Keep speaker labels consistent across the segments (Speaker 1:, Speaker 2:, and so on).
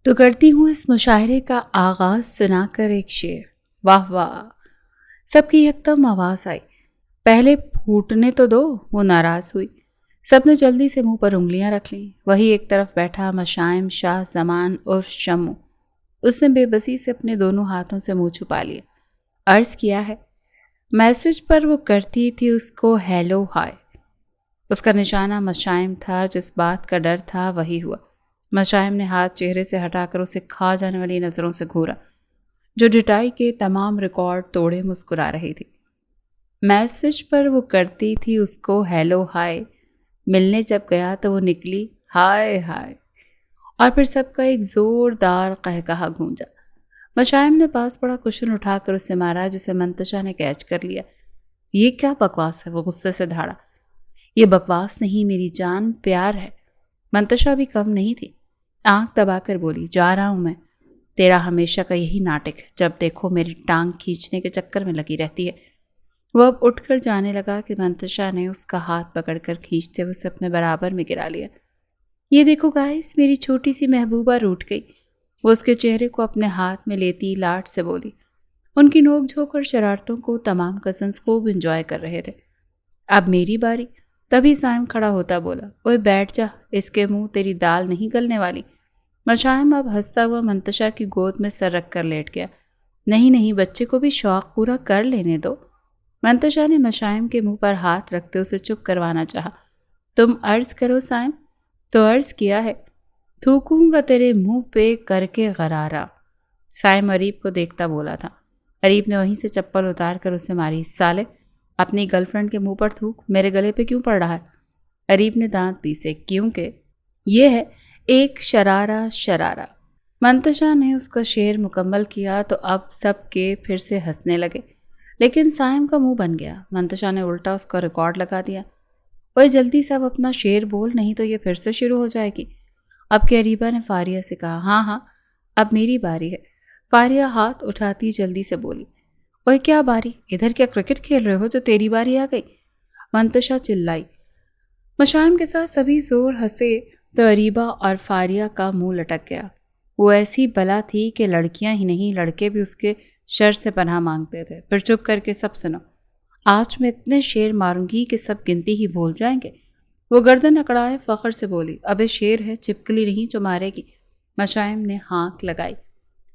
Speaker 1: تو کرتی ہوں اس مشاعرے کا آغاز سنا کر ایک شعر۔ واہ واہ، سب کی یکدم آواز آئی۔ پہلے پھوٹنے تو دو، وہ ناراض ہوئی۔ سب نے جلدی سے منہ پر انگلیاں رکھ لیں۔ وہی ایک طرف بیٹھا مشائم شاہ زمان اور شمو، اس نے بے بسی سے اپنے دونوں ہاتھوں سے منہ چھپا لیا۔ عرض کیا ہے، میسج پر وہ کرتی تھی اس کو ہیلو ہائے۔ اس کا نشانہ مشائم تھا، جس بات کا ڈر تھا وہی ہوا۔ مشائم نے ہاتھ چہرے سے ہٹا کر اسے کھا جانے والی نظروں سے گھورا، جو ڈٹائی کے تمام ریکارڈ توڑے مسکرا رہی تھی۔ میسج پر وہ کرتی تھی اس کو ہیلو ہائے، ملنے جب گیا تو وہ نکلی ہائے ہائے، اور پھر سب کا ایک زوردار قہقہا گونجا۔ مشائم نے پاس پڑا کشن اٹھا کر اسے مارا، جسے منتشا نے کیچ کر لیا۔ یہ کیا بکواس ہے؟ وہ غصے سے دھاڑا۔ یہ بکواس نہیں میری جان، پیار ہے۔ منتشا بھی کم نہیں تھی، آنکھ دبا کر بولی، جا رہا ہوں میں۔ تیرا ہمیشہ کا یہی ناٹک ہے، جب دیکھو میری ٹانگ کھینچنے کے چکر میں لگی رہتی ہے۔ وہ اب اٹھ کر جانے لگا کہ منتشا نے اس کا ہاتھ پکڑ کر کھینچتے ہوئے اسے اپنے برابر میں گرا لیا۔ یہ دیکھو گائس، میری چھوٹی سی محبوبہ روٹھ گئی۔ وہ اس کے چہرے کو اپنے ہاتھ میں لیتی لاڈ سے بولی۔ ان کی نوک جھوک اور شرارتوں کو تمام کزنس خوب انجوائے کر رہے تھے۔ اب میری باری۔ تبھی سائم کھڑا ہوتا بولا، اوے بیٹھ جا، اس کے منہ تیری دال نہیں گلنے والی۔ مشائم اب ہنستا ہوا منتشا کی گود میں سر رکھ کر لیٹ گیا۔ نہیں نہیں، بچے کو بھی شوق پورا کر لینے دو۔ منتشا نے مشائم کے منہ پر ہاتھ رکھتے اسے چپ کروانا چاہا۔ تم عرض کرو سائم۔ تو عرض کیا ہے، تھوکوں گا تیرے منہ پہ کر کے غرارہ۔ سائم اریب کو دیکھتا بولا تھا۔ اریب نے وہیں سے چپل اتار کر اسے ماری۔ سالے، اپنی گرل فرینڈ کے منہ پر تھوک، میرے گلے پہ کیوں پڑ رہا ہے؟ اریب نے دانت پیسے، کیونکہ یہ ہے ایک شرارہ شرارہ۔ منتشا نے اس کا شعر مکمل کیا تو اب سب کے پھر سے ہنسنے لگے، لیکن سائم کا منہ بن گیا۔ منتشا نے الٹا اس کا ریکارڈ لگا دیا، وہ جلدی سے اب اپنا شعر بول، نہیں تو یہ پھر سے شروع ہو جائے گی۔ اب کہ اریبہ نے فاریہ سے کہا، ہاں ہاں اب میری باری ہے۔ فاریہ ہاتھ اٹھاتی جلدی سے بولی، اوے کیا باری؟ ادھر کیا کرکٹ کھیل رہے ہو جو تیری باری آ گئی؟ منتشا چلائی۔ مشائم کے ساتھ سبھی زور ہنسے تو اریبہ اور فاریہ کا منہ لٹک گیا۔ وہ ایسی بلا تھی کہ لڑکیاں ہی نہیں لڑکے بھی اس کے شر سے پناہ مانگتے تھے۔ پھر چپ کر کے سب سنو، آج میں اتنے شعر ماروں گی کہ سب گنتی ہی بھول جائیں گے۔ وہ گردن اکڑائے فخر سے بولی، ابے شعر ہے، چپکلی نہیں جو مارے گی۔ مشائم نے ہانک لگائی،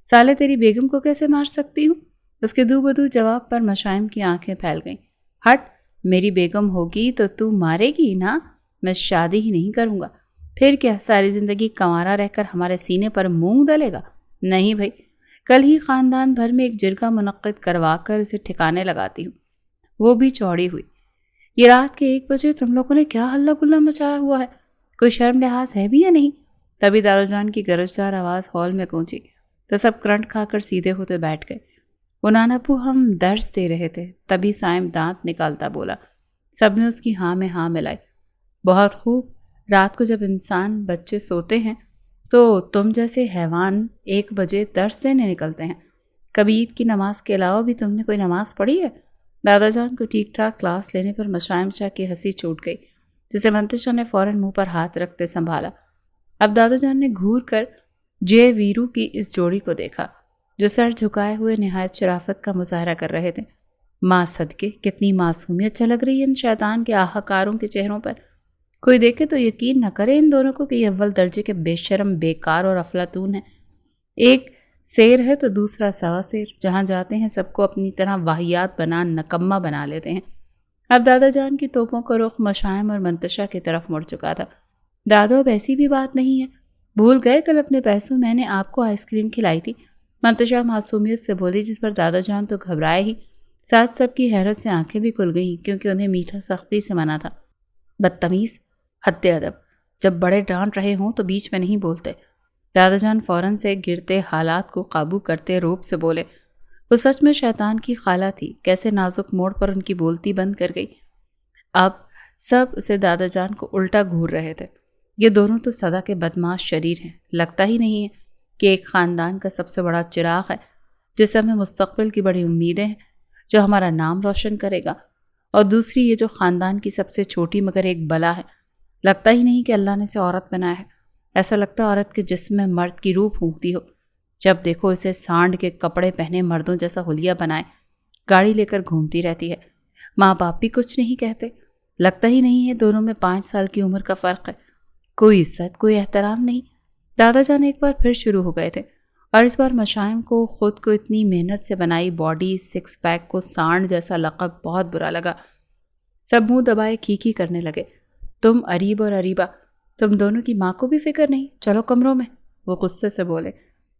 Speaker 1: سالے تیری بیگم کو کیسے مار سکتی ہوں؟ اس کے دو بدو جواب پر مشائم کی آنکھیں پھیل گئیں۔ ہٹ، میری بیگم ہوگی تو تو مارے گی نا؟ میں شادی ہی نہیں کروں گا۔ پھر کیا ساری زندگی کنوارا رہ کر ہمارے سینے پر مونگ ڈالے گا؟ نہیں بھائی، کل ہی خاندان بھر میں ایک جرگہ منعقد کروا کر اسے ٹھکانے لگاتی ہوں۔ وہ بھی چوڑی ہوئی، یہ رات کے 1 بجے تم لوگوں نے کیا ہلہ گلہ مچایا ہوا ہے؟ کوئی شرم لحاظ ہے بھی یا نہیں؟ تبھی دادا جان کی گرجدار آواز ہال میں گونجی تو سب کرنٹ کھا کر سیدھے ہوتے بیٹھ گئے۔ وہ نانا پو ہم درس دے رہے تھے۔ تبھی سائم دانت نکالتا بولا۔ سب نے اس کی ہاں میں ہاں ملائی۔ بہت خوب، رات کو جب انسان بچے سوتے ہیں تو تم جیسے حیوان 1 بجے درس دینے نکلتے ہیں۔ کبھی عید کی نماز کے علاوہ بھی تم نے کوئی نماز پڑھی ہے؟ دادا جان کو ٹھیک ٹھاک کلاس لینے پر مشائم شاہ کی ہنسی چھوٹ گئی، جسے منتشا نے فوراً منہ پر ہاتھ رکھتے سنبھالا۔ اب دادا جان نے گھور کر جے ویرو کی اس جوڑی کو دیکھا، جو سر جھکائے ہوئے نہایت شرافت کا مظاہرہ کر رہے تھے۔ ماں صدقے، کتنی معصومیت جھلک رہی ہے ان شیطان کے آہکاروں کے چہروں پر۔ کوئی دیکھے تو یقین نہ کرے ان دونوں کو کہ یہ اول درجے کے بے شرم، بیکار اور افلاطون ہیں۔ ایک سیر ہے تو دوسرا سوا سیر، جہاں جاتے ہیں سب کو اپنی طرح واہیات بنا نکمہ بنا لیتے ہیں۔ اب دادا جان کی توپوں کا رخ مشائم اور منتشا کی طرف مڑ چکا تھا۔ دادو، اب ایسی بھی بات نہیں ہے، بھول گئے کل اپنے پیسوں میں نے آپ کو آئس کریم کھلائی تھی؟ منتشا معصومیت سے بولی، جس پر دادا جان تو گھبرائے ہی، ساتھ سب کی حیرت سے آنکھیں بھی کھل گئیں، کیونکہ انہیں میٹھا سختی سے منع تھا۔ بدتمیز، حد ادب، جب بڑے ڈانٹ رہے ہوں تو بیچ میں نہیں بولتے۔ دادا جان فوراً سے گرتے حالات کو قابو کرتے روب سے بولے۔ وہ سچ میں شیطان کی خالہ تھی، کیسے نازک موڑ پر ان کی بولتی بند کر گئی۔ اب سب اسے دادا جان کو الٹا گھور رہے تھے۔ یہ دونوں تو سدا کے بدماش شریر ہیں، لگتا ہی نہیں ہے کہ ایک خاندان کا سب سے بڑا چراغ ہے، جس سے ہمیں مستقبل کی بڑی امیدیں ہیں، جو ہمارا نام روشن کرے گا، اور دوسری یہ جو خاندان کی سب سے چھوٹی مگر ایک بلا ہے۔ لگتا ہی نہیں کہ اللہ نے اسے عورت بنایا ہے۔ ایسا لگتا عورت کے جسم میں مرد کی روح پھونکتی ہو، جب دیکھو اسے سانڈ کے کپڑے پہنے مردوں جیسا حلیہ بنائے گاڑی لے کر گھومتی رہتی ہے۔ ماں باپ بھی کچھ نہیں کہتے، لگتا ہی نہیں ہے دونوں میں 5 سال کی عمر کا فرق ہے۔ کوئی عزت، کوئی احترام نہیں۔ دادا جان ایک بار پھر شروع ہو گئے تھے، اور اس بار مشائم کو خود کو اتنی محنت سے بنائی باڈی، 6 پیک کو سانڈ جیسا لقب بہت برا لگا۔ سب منہ دبائے کھی کرنے لگے۔ تم اریب اور اریبہ، تم دونوں کی ماں کو بھی فکر نہیں، چلو کمروں میں، وہ غصے سے بولے،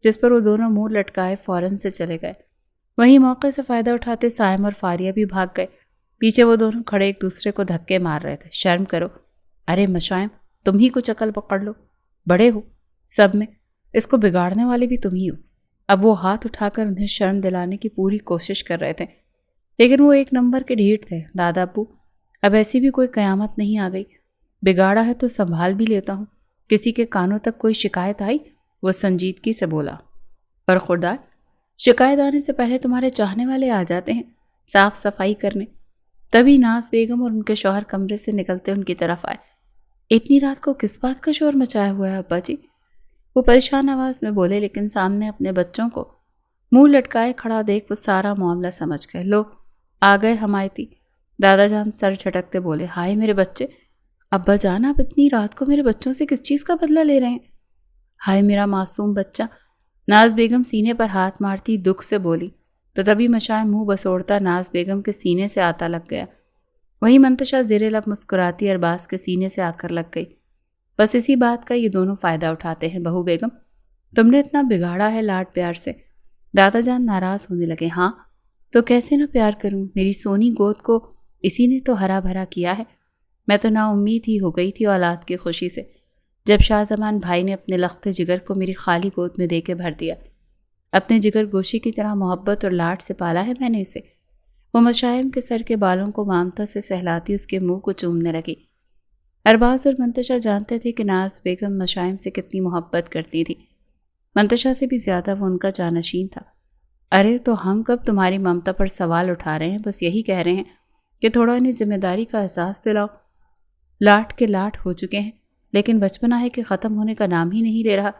Speaker 1: جس پر وہ دونوں منہ لٹکائے فوراً سے چلے گئے۔ وہیں موقع سے فائدہ اٹھاتے سائم اور فاریہ بھی بھاگ گئے۔ پیچھے وہ دونوں کھڑے ایک دوسرے کو دھکے مار رہے تھے۔ شرم کرو، ارے مشائم تم ہی کچھ عقل پکڑ لو، بڑے ہو سب میں، اس کو بگاڑنے والے بھی تم ہی ہو۔ اب وہ ہاتھ اٹھا کر انہیں شرم دلانے کی پوری کوشش کر رہے تھے، لیکن وہ ایک نمبر کے ڈھیٹ تھے۔ دادا ابو، اب ایسی بھی کوئی قیامت نہیں آ گئی، بگاڑا ہے تو سنبھال بھی لیتا ہوں۔ کسی کے کانوں تک کوئی شکایت آئی؟ وہ سنجیدگی سے بولا۔ برخوردار، شکایت آنے سے پہلے تمہارے چاہنے والے آ جاتے ہیں صاف صفائی کرنے۔ تبھی ناز بیگم اور ان کے شوہر کمرے سے نکلتے ان کی طرف آئے۔ اتنی رات کو کس بات کا شور مچایا ہوا ہے ابا جی؟ وہ پریشان آواز میں بولے، لیکن سامنے اپنے بچوں کو منہ لٹکائے کھڑا دیکھ وہ سارا معاملہ سمجھ گئے۔ لو آ گئے حمایتی، دادا جان سر جھٹکتے بولے۔ ہائے میرے بچے، ابا جان آپ اتنی رات کو میرے بچوں سے کس چیز کا بدلہ لے رہے ہیں؟ ہائے میرا معصوم بچہ، ناز بیگم سینے پر ہاتھ مارتی دکھ سے بولی، تو تبھی مشائم منہ بسوڑتا ناز بیگم کے سینے سے آتا لگ گیا۔ وہی منتشا زیر لب مسکراتی ارباز کے سینے سے آ کر لگ گئی۔ بس اسی بات کا یہ دونوں فائدہ اٹھاتے ہیں۔ بہو بیگم، تم نے اتنا بگاڑا ہے لاڈ پیار سے۔ دادا جان ناراض ہونے لگے۔ ہاں تو کیسے نہ پیار کروں، میری سونی گود کو اسی نے تو ہرا بھرا کیا ہے۔ میں تو نا امید ہی ہو گئی تھی اولاد کی خوشی سے، جب شاہ زمان بھائی نے اپنے لخت جگر کو میری خالی گود میں دے کے بھر دیا۔ اپنے جگر گوشی کی طرح محبت اور لاڈ سے پالا ہے میں نے اسے۔ وہ مشائم کے سر کے بالوں کو مامتا سے سہلاتی اس کے منہ کو چومنے لگی۔ ارباز اور منتشا جانتے تھے کہ ناز بیگم مشائم سے کتنی محبت کرتی تھی۔ منتشا سے بھی زیادہ وہ ان کا جانشین تھا۔ ارے تو ہم کب تمہاری ممتا پر سوال اٹھا رہے ہیں، بس یہی کہہ رہے ہیں کہ تھوڑا انہیں ذمہ داری کا احساس دلاؤ۔ لاٹ کے لاٹ ہو چکے ہیں، لیکن بچپنا ہے کہ ختم ہونے کا نام ہی نہیں لے رہا۔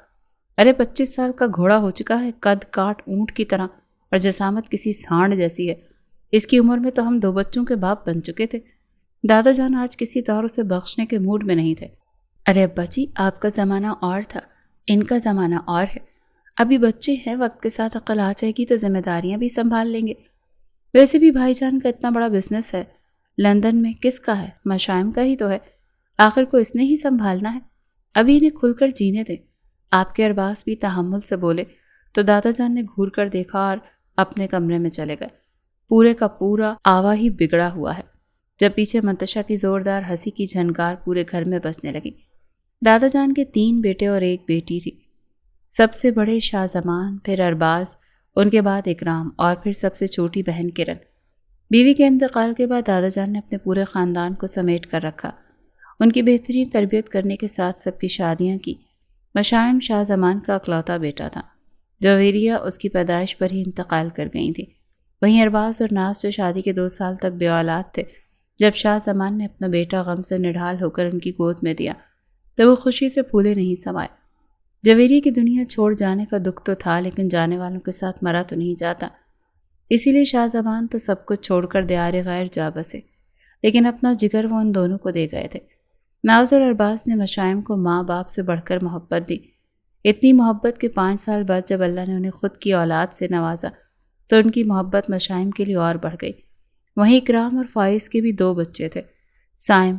Speaker 1: ارے 25 سال کا گھوڑا ہو چکا ہے، قد کاٹ اونٹ کی طرح، اور جسامت کسی سانڈ جیسی ہے۔ اس کی عمر میں تو ہم 2 بچوں کے باپ بن چکے تھے۔ دادا جان آج کسی طور اسے بخشنے کے موڈ میں نہیں تھے۔ ارے ابا جی، آپ کا زمانہ اور تھا، ان کا زمانہ اور ہے۔ ابھی بچے ہیں، وقت کے ساتھ عقل آ جائے گی تو ذمہ داریاں بھی سنبھال لیں گے۔ ویسے بھی بھائی جان کا اتنا بڑا بزنس ہے، لندن میں کس کا ہے؟ مشائم کا ہی تو ہے، آخر کو اس نے ہی سنبھالنا ہے۔ ابھی انہیں کھل کر جینے دیں۔ آپ کے ارباز بھی تحمل سے بولے تو دادا جان نے گھور کر دیکھا اور اپنے کمرے میں چلے گئے۔ پورے کا پورا آوا ہی بگڑا ہوا ہے، جب پیچھے منتشا کی زوردار ہنسی کی جھنکار پورے گھر میں بجنے لگی۔ دادا جان کے 3 بیٹے اور 1 بیٹی تھی۔ سب سے بڑے شاہ زمان، پھر ارباز، ان کے بعد اکرام، اور پھر سب سے چھوٹی بہن کرن۔ بیوی کے انتقال کے بعد دادا جان نے اپنے پورے خاندان کو سمیٹ کر رکھا۔ ان کی بہترین تربیت کرنے کے ساتھ سب کی شادیاں کی۔ مشائم شاہ زمان کا اکلوتا بیٹا تھا، جویریہ اس کی پیدائش پر ہی انتقال کر گئی تھی۔ وہیں ارباز اور ناز جو شادی کے 2 سال تک بے اولاد تھے، جب شاہ زمان نے اپنا بیٹا غم سے نڈھال ہو کر ان کی گود میں دیا تو وہ خوشی سے پھولے نہیں سمائے۔ جویریہ کی دنیا چھوڑ جانے کا دکھ تو تھا، لیکن جانے والوں کے ساتھ مرا تو نہیں جاتا، اسی لیے شاہ زمان تو سب کچھ چھوڑ کر دیار غیر جا بسے، لیکن اپنا جگر وہ ان دونوں کو دے گئے تھے۔ ناز اور ارباز نے مشائم کو ماں باپ سے بڑھ کر محبت دی، اتنی محبت کہ 5 سال بعد جب اللہ نے انہیں خود کی اولاد سے نوازا تو ان کی محبت مشائم کے لیے اور بڑھ گئی۔ وہیں اکرام اور فائز کے بھی 2 بچے تھے، سائم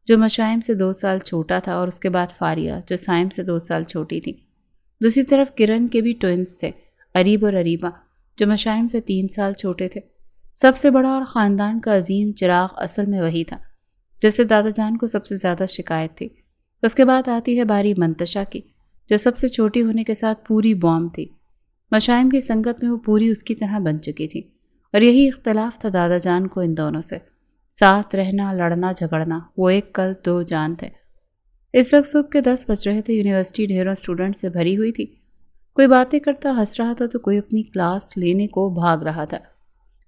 Speaker 1: جو مشائم سے 2 سال چھوٹا تھا، اور اس کے بعد فاریہ جو سائم سے 2 سال چھوٹی تھی۔ دوسری طرف کرن کے بھی ٹوئنز تھے، اریب اور اریبہ، جو مشائم سے 3 سال چھوٹے تھے۔ سب سے بڑا اور خاندان کا عظیم چراغ اصل میں وہی تھا جس سے دادا جان کو سب سے زیادہ شکایت تھی۔ اس کے بعد آتی ہے باری منتشا کی، جو سب سے چھوٹی ہونے کے ساتھ پوری بوم تھی۔ مشائم کی سنگت میں وہ پوری اس کی طرح بن چکی تھی، اور یہی اختلاف تھا دادا جان کو ان دونوں سے۔ ساتھ رہنا، لڑنا جھگڑنا، وہ ایک قلب 2 جان تھے۔ اس وقت صبح کے 10 بج رہے تھے۔ یونیورسٹی ڈھیروں اسٹوڈنٹ سے بھری ہوئی تھی، کوئی باتیں کرتا ہنس رہا تھا تو کوئی اپنی کلاس لینے کو بھاگ رہا تھا۔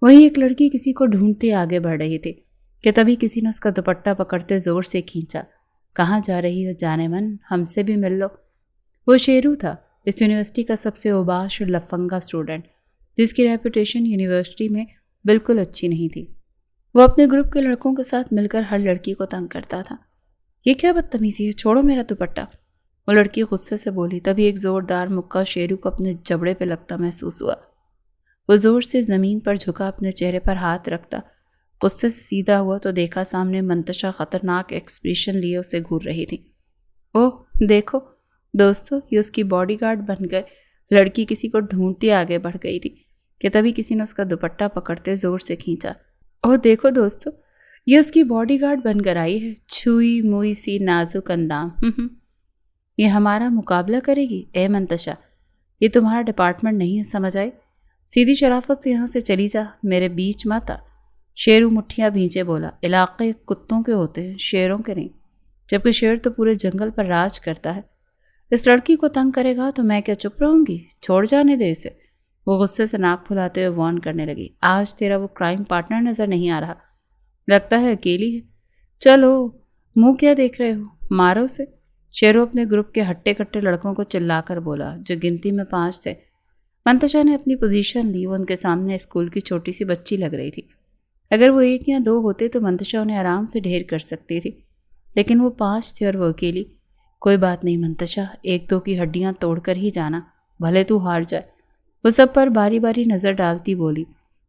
Speaker 1: وہیں ایک لڑکی کسی کو ڈھونڈتے آگے بڑھ رہی تھی کہ تبھی کسی نے اس کا دوپٹہ پکڑتے زور سے کھینچا۔ کہاں جا رہی ہو جانے من، ہم سے بھی مل لو۔ وہ شیرو تھا، اس یونیورسٹی کا سب سے اوباش اور لفنگا اسٹوڈنٹ، جس کی ریپوٹیشن یونیورسٹی میں بالکل اچھی نہیں تھی۔ وہ اپنے گروپ کے لڑکوں کے ساتھ مل کر ہر لڑکی کو تنگ کرتا تھا۔ یہ کیا بدتمیزی ہے، چھوڑو میرا دوپٹہ، وہ لڑکی غصے سے بولی۔ تبھی ایک زوردار مکہ شیرو کو اپنے جبڑے پہ لگتا محسوس ہوا۔ وہ زور سے زمین پر جھکا، اپنے چہرے پر ہاتھ رکھتا، غصے سے سیدھا ہوا تو دیکھا سامنے منتشا خطرناک ایکسپریشن لیے اسے گھور رہی تھی۔ اوہ دیکھو دوستو، یہ اس کی باڈی گارڈ بن گئے۔ لڑکی کسی کو ڈھونڈتی آگے بڑھ گئی تھی کہ تبھی کسی نے اس کا دوپٹہ پکڑتے زور سے کھینچا۔ اوہ دیکھو دوستو، یہ اس کی باڈی گارڈ بن کر آئی ہے، چھوئی موئی سی نازک اندام۔ یہ ہمارا مقابلہ کرے گی؟ اے منتشا، یہ تمہارا ڈپارٹمنٹ نہیں ہے، سمجھ آئی؟ سیدھی شرافت سے یہاں سے چلی جا، میرے بیچ مت آ۔ شیرو مٹھیاں بھینچے بولا۔ علاقے کتوں کے ہوتے ہیں، شیروں کے نہیں، جبکہ شیر تو پورے جنگل پر راج کرتا ہے۔ اس لڑکی کو تنگ کرے گا تو میں کیا چپ رہوں گی؟ چھوڑ جانے دے اسے، وہ غصے سے ناک پھلاتے ہوئے وارن کرنے لگی۔ آج تیرا وہ کرائم پارٹنر نظر نہیں آ رہا، لگتا ہے اکیلی ہے۔ چلو منہ کیا دیکھ رہے ہو، مارو اسے، شیرو اپنے گروپ کے ہٹے کٹے لڑکوں کو چلا کر بولا، جو گنتی میں 5 تھے۔ منتشا نے اپنی پوزیشن لی، وہ ان کے سامنے اسکول کی چھوٹی سی بچی لگ رہی تھی۔ اگر وہ 1 یا 2 ہوتے تو منتشا انہیں آرام سے ڈھیر کر سکتی تھی، لیکن وہ 5 تھے اور وہ اکیلی۔ کوئی بات نہیں منتشا، 1-2 کی ہڈیاں توڑ کر ہی جانا، بھلے تو ہار جائے، وہ سب پر باری باری نظر ڈالتی بولی،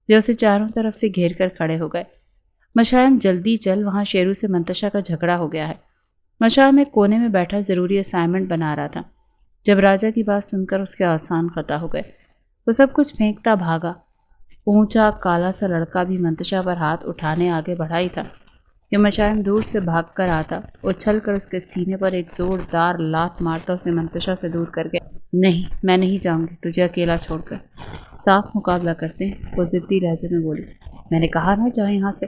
Speaker 1: جو اسے چاروں طرف سے گھیر کر کھڑے ہو گئے۔ مشائم جلدی چل، وہاں شیرو سے منتشا کا جھگڑا ہو گیا ہے۔ مشائم ایک کونے میں بیٹھا ضروری اسائنمنٹ بنا رہا تھا، جب راجا کی بات سن کر اس کے آسان قطع ہو گئے۔ وہ سب کچھ پھینکتا بھاگا۔ اونچا کالا سا لڑکا بھی منتشا پر ہاتھ اٹھانے آگے بڑھا ہی تھا کہ مشائم دور سے بھاگ کر آتا، اچھل کر اس کے سینے پر ایک زوردار لات مارتا، اسے منتشا سے دور کر گیا۔ نہیں، میں نہیں جاؤں گی تجھے اکیلا چھوڑ کر، صاف مقابلہ کرتے ہیں، وہ ضدی لہجے میں بولی۔ میں نے کہا نہ جا یہاں سے،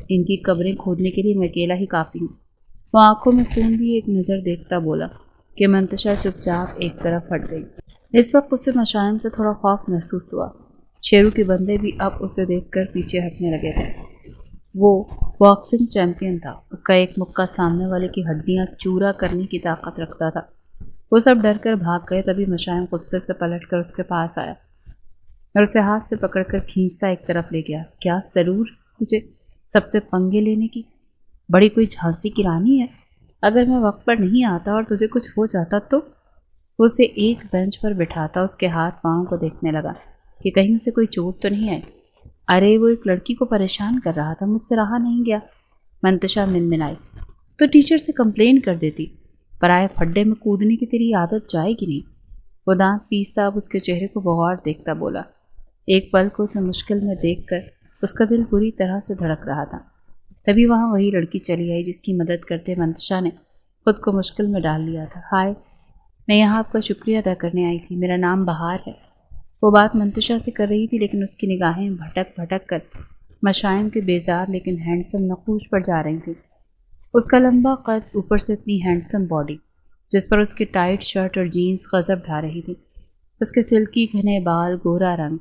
Speaker 1: ان کی قبریں کھودنے کے لیے میں اکیلا ہی کافی ہوں۔ وہ آنکھوں میں خون بھی ایک نظر دیکھتا بولا کہ منتشا چپ چاپ ایک طرف ہٹ گئی۔ اس وقت اسے مشائم سے تھوڑا خوف محسوس ہوا۔ شیرو کے بندے بھی اب اسے دیکھ کر پیچھے ہٹنے لگے تھے۔ وہ باکسنگ چیمپئن تھا، اس کا ایک مکہ سامنے والے کی ہڈیاں چورا کرنے کی طاقت رکھتا تھا۔ وہ سب ڈر کر بھاگ گئے، تبھی مشائم غصے سے پلٹ کر اس کے پاس آیا اور اسے ہاتھ سے پکڑ کر کھینچتا ایک طرف لے گیا۔ کیا ضرور تجھے سب سے پنگے لینے کی؟ بڑی کوئی جھانسی کی رانی ہے؟ اگر میں وقت پر نہیں آتا اور تجھے کچھ ہو جاتا تو؟ وہ اسے ایک بینچ پر بٹھاتا اس کے ہاتھ پاؤں کو دیکھنے لگا کہ کہیں اسے کوئی چوٹ تو نہیں آئی۔ ارے وہ ایک لڑکی کو پریشان کر رہا تھا، مجھ سے رہا نہیں گیا، منتشا منمنائی۔ تو ٹیچر سے کمپلین کر دیتی، پرائے پھڈے میں کودنے کی تیری عادت جائے گی نہیں۔ وہ دانت پیستا اب اس کے چہرے کو بغور دیکھتا بولا۔ ایک پل کو اسے مشکل میں دیکھ کر اس کا دل بری طرح سے دھڑک رہا تھا۔ تبھی وہاں وہی لڑکی چلی آئی جس کی مدد کرتے منتشا نے خود کو مشکل میں ڈال لیا تھا۔ ہائے، میں یہاں آپ کا شکریہ ادا کرنے آئی تھی، میرا نام بہار ہے۔ وہ بات منتشا سے کر رہی تھی، لیکن اس کی نگاہیں بھٹک بھٹک کر مشائم کے بیزار لیکن ہینڈسم نقوش پر جا رہی تھیں۔ اس کا لمبا قد، اوپر سے اتنی ہینڈسم باڈی جس پر اس کی ٹائٹ شرٹ اور جینز غضب ڈھا رہی تھی، اس کے سلکی گھنے بال، گورا رنگ،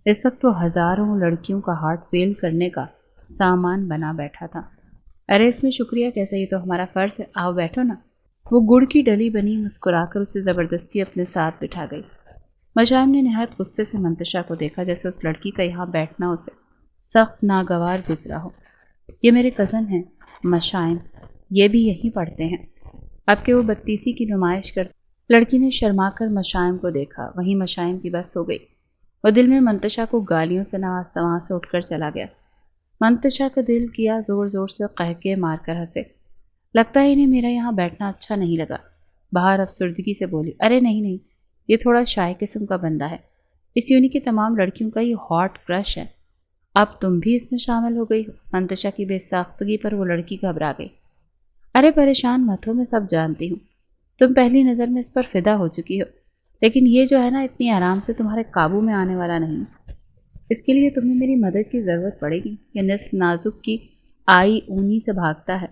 Speaker 1: اس وقت وہ ہزاروں لڑکیوں کا ہارٹ فیل کرنے کا سامان بنا بیٹھا تھا۔ ارے اس میں شکریہ کیسے، یہ تو ہمارا فرض ہے، آؤ بیٹھو نا۔ وہ گڑ کی ڈلی بنی مسکرا کر اسے زبردستی اپنے ساتھ بٹھا گئی۔ مشائم نے نہایت غصے سے منتشا کو دیکھا، جیسے اس لڑکی کا یہاں بیٹھنا اسے سخت ناگوار گزرا ہو۔ یہ میرے کزن ہیں مشائم، یہ بھی یہیں پڑھتے ہیں، اب کہ وہ بدتیسی کی نمائش کرتے۔ لڑکی نے شرما کر مشائم کو دیکھا، وہیں مشائم کی بس ہو گئی۔ وہ دل میں منتشا کو گالیوں سے نوازتا وہاں سے اٹھ کر چلا گیا۔ منتشا کا دل کیا زور زور سے قہقہے مار کر ہنسے۔ لگتا ہے انہیں میرا یہاں بیٹھنا اچھا نہیں لگا، بہار افسردگی سے بولی۔ ارے نہیں نہیں، یہ تھوڑا شائع قسم کا بندہ ہے، اس یونی کی تمام لڑکیوں کا یہ ہاٹ کرش ہے۔ اب تم بھی اس میں شامل ہو گئی ہو؟ منتشا کی بے ساختگی پر وہ لڑکی گھبرا گئی۔ ارے پریشان مت ہو، میں سب جانتی ہوں، تم پہلی نظر میں اس پر فدا ہو چکی ہو، لیکن یہ جو ہے نا اتنی آرام سے تمہارے قابو میں آنے والا نہیں۔ اس کے لیے تمہیں میری مدد کی ضرورت پڑے گی۔ یہ نسل نازک کی آئی اونی سے بھاگتا ہے،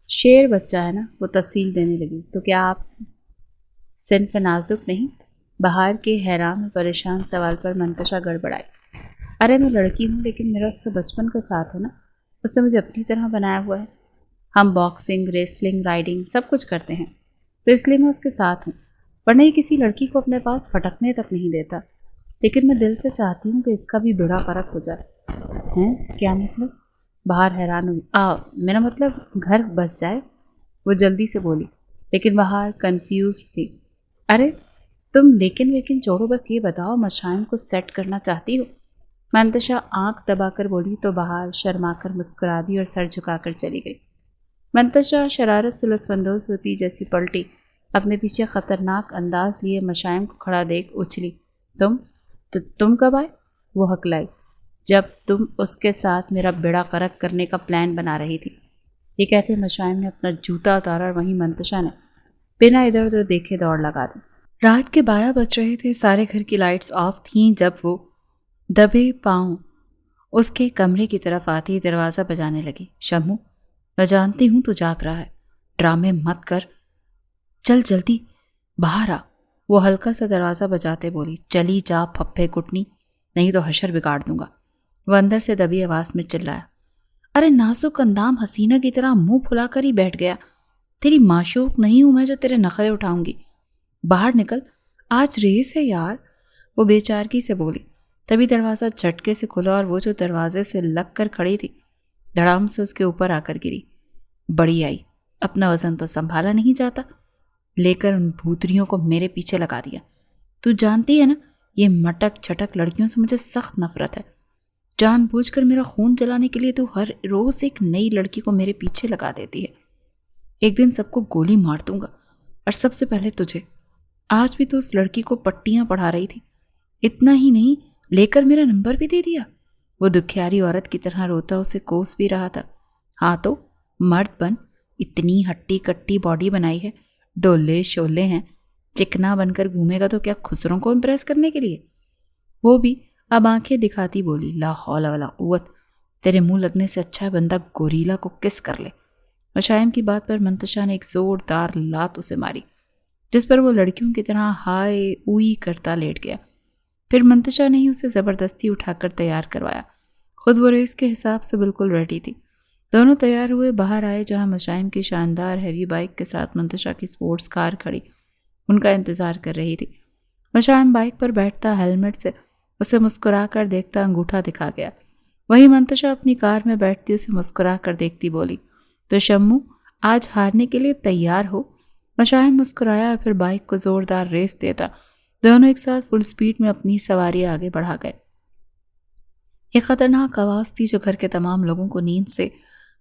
Speaker 1: شیر بچہ ہے نا، وہ تفصیل دینے لگی۔ تو کیا آپ صنف نازک نہیں؟ بہار کے حیران اور پریشان سوال پر منتشا گڑبڑائی۔ ارے میں لڑکی ہوں، لیکن میرا اس کا بچپن کا ساتھ ہے نا، اس نے مجھے اپنی طرح بنایا ہوا ہے۔ ہم باکسنگ، ریسلنگ، رائڈنگ سب کچھ کرتے ہیں، تو اس لیے میں اس کے ساتھ ہوں۔ ورنہ یہ کسی لڑکی کو اپنے پاس پھٹکنے تک نہیں دیتا۔ لیکن میں دل سے چاہتی ہوں کہ اس کا بھی بیڑا غرق ہو جائے۔ ہیں کیا مطلب؟ بہار حیران ہوئی۔ میرا مطلب گھر بس جائے، وہ جلدی سے بولی، لیکن بہار کنفیوزڈ تھی۔ ارے تم لیکن چھوڑو، بس یہ بتاؤ مشائم کو سیٹ کرنا چاہتی ہو؟ منتشا آنکھ دبا کر بولی تو بہار شرما کر مسکرا دی اور سر جھکا کر چلی گئی۔ منتشا شرارت سے لطف اندوز ہوتی جیسی پلٹی، اپنے پیچھے خطرناک انداز لیے مشائم کو کھڑا دیکھ اچھلی۔ تم کب آئے؟ وہ ہکلائی۔ جب تم اس کے ساتھ میرا بیڑا غرق کرنے کا پلان بنا رہی تھی۔ یہ کہتے مشائم نے اپنا جوتا اتارا اور وہیں منتشا نے بنا ادھر ادھر دیکھے دوڑ لگا دی۔ رات کے 12 بج رہے تھے، سارے گھر کی لائٹس آف تھیں جب وہ دبے پاؤں اس کے کمرے کی طرف آتی دروازہ بجانے لگی۔ شمو، میں جانتی ہوں تو جاگ رہا ہے، ڈرامے مت کر، چل جلدی باہر آ۔ وہ ہلکا سا دروازہ بجاتے بولی۔ چلی جا پھپھے کٹنی، نہیں تو حشر بگاڑ دوں گا۔ وہ اندر سے دبی آواز میں چلایا۔ ارے نازک اندام حسینہ کی طرح منہ پھلا کر ہی بیٹھ گیا۔ تیری معشوق نہیں ہوں میں جو تیرے نخرے اٹھاؤں گی، باہر نکل، آج ریس ہے یار، وہ بے چارگی سے بولی۔ تبھی دروازہ جھٹکے سے کھلا اور وہ جو دروازے سے لگ کر کھڑی تھی دھڑام سے اس کے اوپر آ کر گری۔ بڑی آئی، اپنا وزن تو سنبھالا نہیں جاتا، لے کر ان بھوتریوں کو میرے پیچھے لگا دیا۔ تو جانتی ہے نا یہ مٹک چھٹک لڑکیوں سے مجھے سخت نفرت ہے۔ جان بوجھ کر میرا خون جلانے کے لیے تو ہر روز ایک نئی لڑکی کو میرے پیچھے لگا دیتی ہے۔ ایک دن سب کو گولی مار دوں گا، اور سب سے پہلے تجھے۔ آج بھی تو اس لڑکی کو پٹیاں پڑھا رہی تھی، اتنا ہی نہیں لے کر میرا نمبر بھی دے دیا۔ وہ دکھیاری عورت کی طرح روتا اسے کوس بھی رہا تھا۔ ہاں تو مرد بن، اتنی ہٹی کٹی باڈی بنائی ہے، ڈولے شولے ہیں، چکنا بن کر گھومے گا تو کیا خسروں کو امپریس کرنے کے لیے؟ وہ بھی اب آنکھیں دکھاتی بولی۔ لا حول ولا قوت، تیرے منہ لگنے سے اچھا ہے بندہ گوریلا کو کس کر لے۔ مشائم کی بات پر منتشا نے ایک زوردار لات اسے ماری، جس پر وہ لڑکیوں کی طرح ہائے اوئی کرتا لیٹ گیا۔ پھر منتشا نے ہی اسے زبردستی اٹھا کر تیار کروایا، خود وہ ریس کے حساب سے بالکل ریڈی تھی۔ دونوں تیار ہوئے باہر آئے جہاں مشائم کی شاندار ہیوی بائک کے ساتھ منتشا کی سپورٹس کار کھڑی ان کا انتظار کر رہی تھی۔ مشائم بائک پر بیٹھتا ہیلمٹ سے اسے مسکرا کر دیکھتا انگوٹھا دکھا گیا، وہیں منتشا اپنی کار میں بیٹھتی اسے مسکرا کر دیکھتی بولی، تو شمو آج ہارنے کے لیے تیار ہو؟ مشائم مسکرایا، پھر بائک کو زوردار ریس دیتا دونوں ایک ساتھ فل سپیڈ میں اپنی سواری آگے بڑھا گئے۔ ایک خطرناک آواز تھی جو گھر کے تمام لوگوں کو نیند سے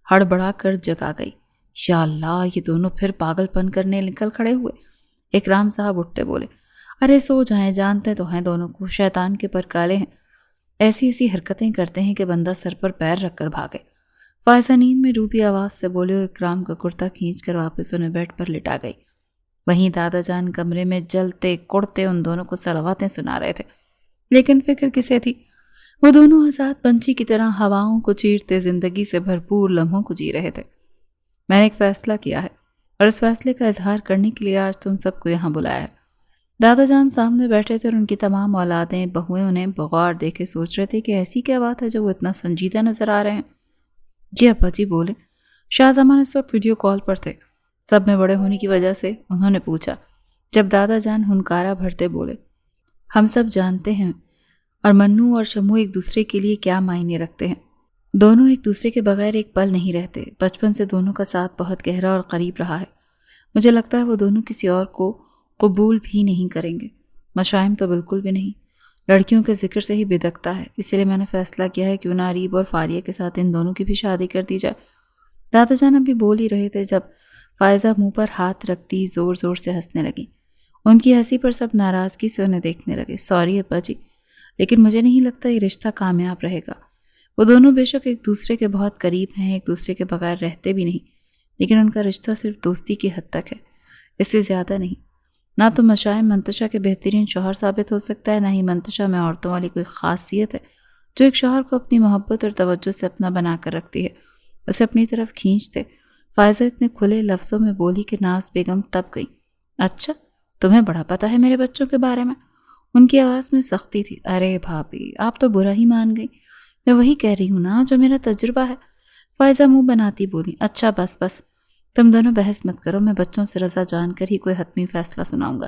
Speaker 1: ہڑبڑا کر جگا گئی۔ یا اللہ، یہ دونوں پھر پاگل پن کرنے نکل کھڑے ہوئے۔ اکرام صاحب اٹھتے بولے، ارے سو جائیں، جانتے تو ہیں دونوں کو شیطان کے پر کالے ہیں، ایسی حرکتیں کرتے ہیں کہ بندہ سر پر پیر رکھ کر بھاگے۔ فائزہ نیند میں ڈوبی آواز سے بولے اور اکرام کا کرتا کھینچ کر واپس انہیں بیڈ پر لٹا گئی۔ وہیں دادا جان کمرے میں جلتے کڑتے ان دونوں کو صلواتیں سنا رہے تھے، لیکن فکر کسے تھی؟ وہ دونوں آزاد پنچھی کی طرح ہواؤں کو چیرتے زندگی سے بھرپور لمحوں کو جی رہے تھے۔ میں نے ایک فیصلہ کیا ہے اور اس فیصلے کا اظہار کرنے کے لیے آج تم سب کو یہاں بلایا ہے۔ دادا جان سامنے بیٹھے تھے اور ان کی تمام اولادیں بہویں انہیں بغور دیکھے سوچ رہے تھے کہ ایسی کیا بات ہے جو وہ اتنا سنجیدہ نظر آ رہے ہیں۔ جی ابا جی بولے۔ شاہ زمان اس وقت ویڈیو کال پر تھے، سب میں بڑے ہونے کی وجہ سے انہوں نے پوچھا۔ جب دادا جان ہنکارا بھرتے بولے، ہم سب جانتے ہیں اور منو اور شمو ایک دوسرے کے لیے کیا معنی رکھتے ہیں، دونوں ایک دوسرے کے بغیر ایک پل نہیں رہتے، بچپن سے دونوں کا ساتھ بہت گہرا اور قریب رہا ہے، مجھے لگتا ہے وہ دونوں کسی اور کو قبول بھی نہیں کریں گے، مشائم تو بالکل بھی نہیں، لڑکیوں کے ذکر سے ہی بدکتا ہے، اسی لیے میں نے فیصلہ کیا ہے کیوں نہ اریب اور فاریہ کے ساتھ ان دونوں کی بھی شادی کر دی جائے۔ دادا جان ابھی بول ہی رہے تھے جب فائزہ منہ پر ہاتھ رکھتی زور زور سے ہنسنے لگی۔ ان کی ہنسی پر سب ناراضگی سے انہیں دیکھنے لگے۔ سوری ابا جی، لیکن مجھے نہیں لگتا یہ رشتہ کامیاب رہے گا۔ وہ دونوں بے شک ایک دوسرے کے بہت قریب ہیں، ایک دوسرے کے بغیر رہتے بھی نہیں، لیکن ان کا رشتہ صرف دوستی کی حد تک ہے، اس سے زیادہ نہیں۔ نہ تو مشائم منتشا کے بہترین شوہر ثابت ہو سکتا ہے، نہ ہی منتشا میں عورتوں والی کوئی خاصیت ہے جو ایک شوہر کو اپنی محبت اور توجہ سے اپنا بنا کر رکھتی ہے، اسے اپنی طرف کھینچتے۔ فائزہ اتنے کھلے لفظوں میں بولی کہ ناز بیگم تب گئی۔ اچھا، تمہیں بڑا پتہ ہے میرے بچوں کے بارے میں؟ ان کی آواز میں سختی تھی۔ ارے بھابھی، آپ تو برا ہی مان گئی، میں وہی کہہ رہی ہوں نا جو میرا تجربہ ہے، فائزہ منہ بناتی بولی۔ اچھا بس تم دونوں بحث مت کرو، میں بچوں سے رضا جان کر ہی کوئی حتمی فیصلہ سناؤں گا۔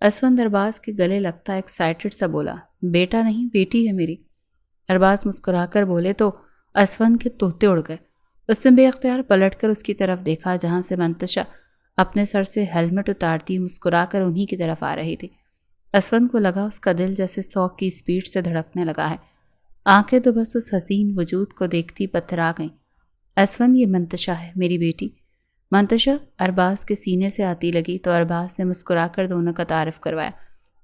Speaker 1: اسفند ارباز کے گلے لگتا ایکسائٹڈ سا بولا، بیٹا نہیں بیٹی ہے میری۔ ارباز مسکرا کر بولے تو اسفند کے طوطے اڑ گئے۔ اس نے بے اختیار پلٹ کر اس کی طرف دیکھا جہاں سے منتشا اپنے سر سے ہیلمٹ اتارتی مسکرا کر انہی کی طرف آ رہی تھی۔ اسفند کو لگا اس کا دل جیسے 100 کی سپیڈ سے دھڑکنے لگا ہے۔ آنکھیں تو بس اس حسین وجود کو دیکھتی پتھرا گئیں۔ اسفند، یہ منتشا ہے میری بیٹی۔ منتشا ارباز کے سینے سے آتی لگی تو ارباز نے مسکرا کر دونوں کا تعارف کروایا۔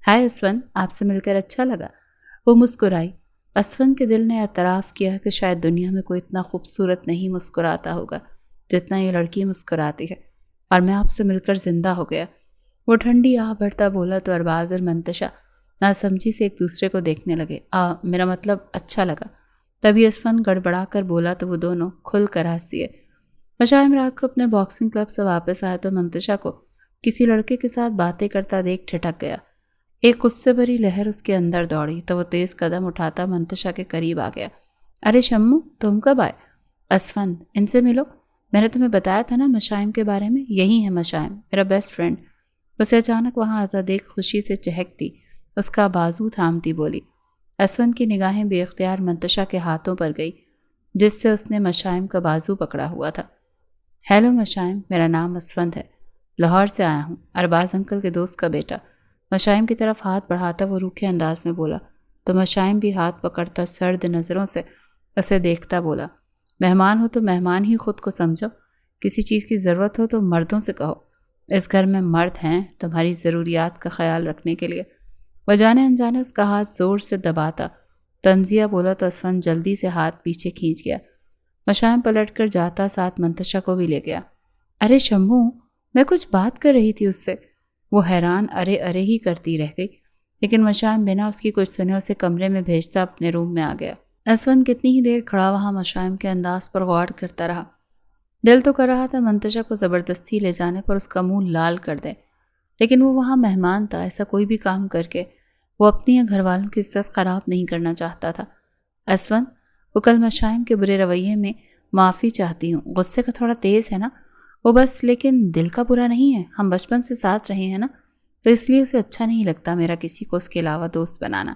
Speaker 1: ہائے اسفند، آپ سے مل کر اچھا لگا۔ وہ مسکرائی۔ اسفند کے دل نے اعتراف کیا کہ شاید دنیا میں کوئی اتنا خوبصورت نہیں مسکراتا ہوگا جتنا یہ لڑکی مسکراتی ہے، اور میں آپ سے مل کر زندہ ہو گیا۔ وہ ٹھنڈی آہ بھرتا بولا تو ارباز اور منتشا ناسمجھی سے ایک دوسرے کو دیکھنے لگے۔ میرا مطلب اچھا لگا۔ تبھی اسفند گڑبڑا کر بولا تو وہ دونوں کھل کر ہنس دیے۔ مشائم رات کو اپنے باکسنگ کلب سے واپس آیا تو منتشا کو کسی لڑکے کے ساتھ باتیں کرتا دیکھ ٹھٹک گیا۔ ایک غصے بھری لہر اس کے اندر دوڑی تو وہ تیز قدم اٹھاتا منتشا کے قریب آ گیا۔ ارے شمو، تم کب آئے؟ اسفند، ان سے ملو، میں نے تمہیں بتایا تھا نا مشائم کے بارے میں، یہی ہے مشائم، میرا بیسٹ فرینڈ۔ اسے اچانک وہاں آتا دیکھ خوشی سے چہکتی اس کا بازو تھامتی بولی۔ اسفند کی نگاہیں بے اختیار منتشا کے ہاتھوں پر گئی جس سے اس نے مشائم کا بازو پکڑا ہوا تھا۔ ہیلو مشائم، میرا نام اسفند ہے، لاہور سے آیا ہوں، ارباز انکل کے دوست کا بیٹا۔ مشائم کی طرف ہاتھ بڑھاتا وہ روکھے انداز میں بولا تو مشائم بھی ہاتھ پکڑتا سرد نظروں سے اسے دیکھتا بولا، مہمان ہو تو مہمان ہی خود کو سمجھو، کسی چیز کی ضرورت ہو تو مردوں سے کہو، اس گھر میں مرد ہیں تمہاری ضروریات کا خیال رکھنے کے لیے۔ وہ جانے انجانے اس کا ہاتھ زور سے دباتا تنزیہ بولا تو اسفند جلدی سے ہاتھ پیچھے کھینچ گیا۔ مشائم پلٹ کر جاتا ساتھ منتشا کو بھی لے گیا۔ ارے شمو، میں کچھ بات کر رہی تھی اس سے۔ وہ حیران ارے ارے ہی کرتی رہ گئی، لیکن مشائم بنا اس کی کچھ سنے اسے کمرے میں بھیجتا اپنے روم میں آ گیا۔ اسفند کتنی ہی دیر کھڑا وہاں مشائم کے انداز پر غور کرتا رہا۔ دل تو کر رہا تھا منتشا کو زبردستی لے جانے پر اس کا منہ لال کر دے، لیکن وہ وہاں مہمان تھا، ایسا کوئی بھی کام کر کے وہ اپنی یا گھر والوں کی عزت خراب نہیں کرنا چاہتا تھا۔ اسفند، وہ کل مشائم کے برے رویے میں معافی چاہتی ہوں، غصے کا تھوڑا تیز ہے نا وہ بس، لیکن دل کا برا نہیں ہے، ہم بچپن سے ساتھ رہے ہیں نا، تو اس لیے اسے اچھا نہیں لگتا میرا کسی کو اس کے علاوہ دوست بنانا۔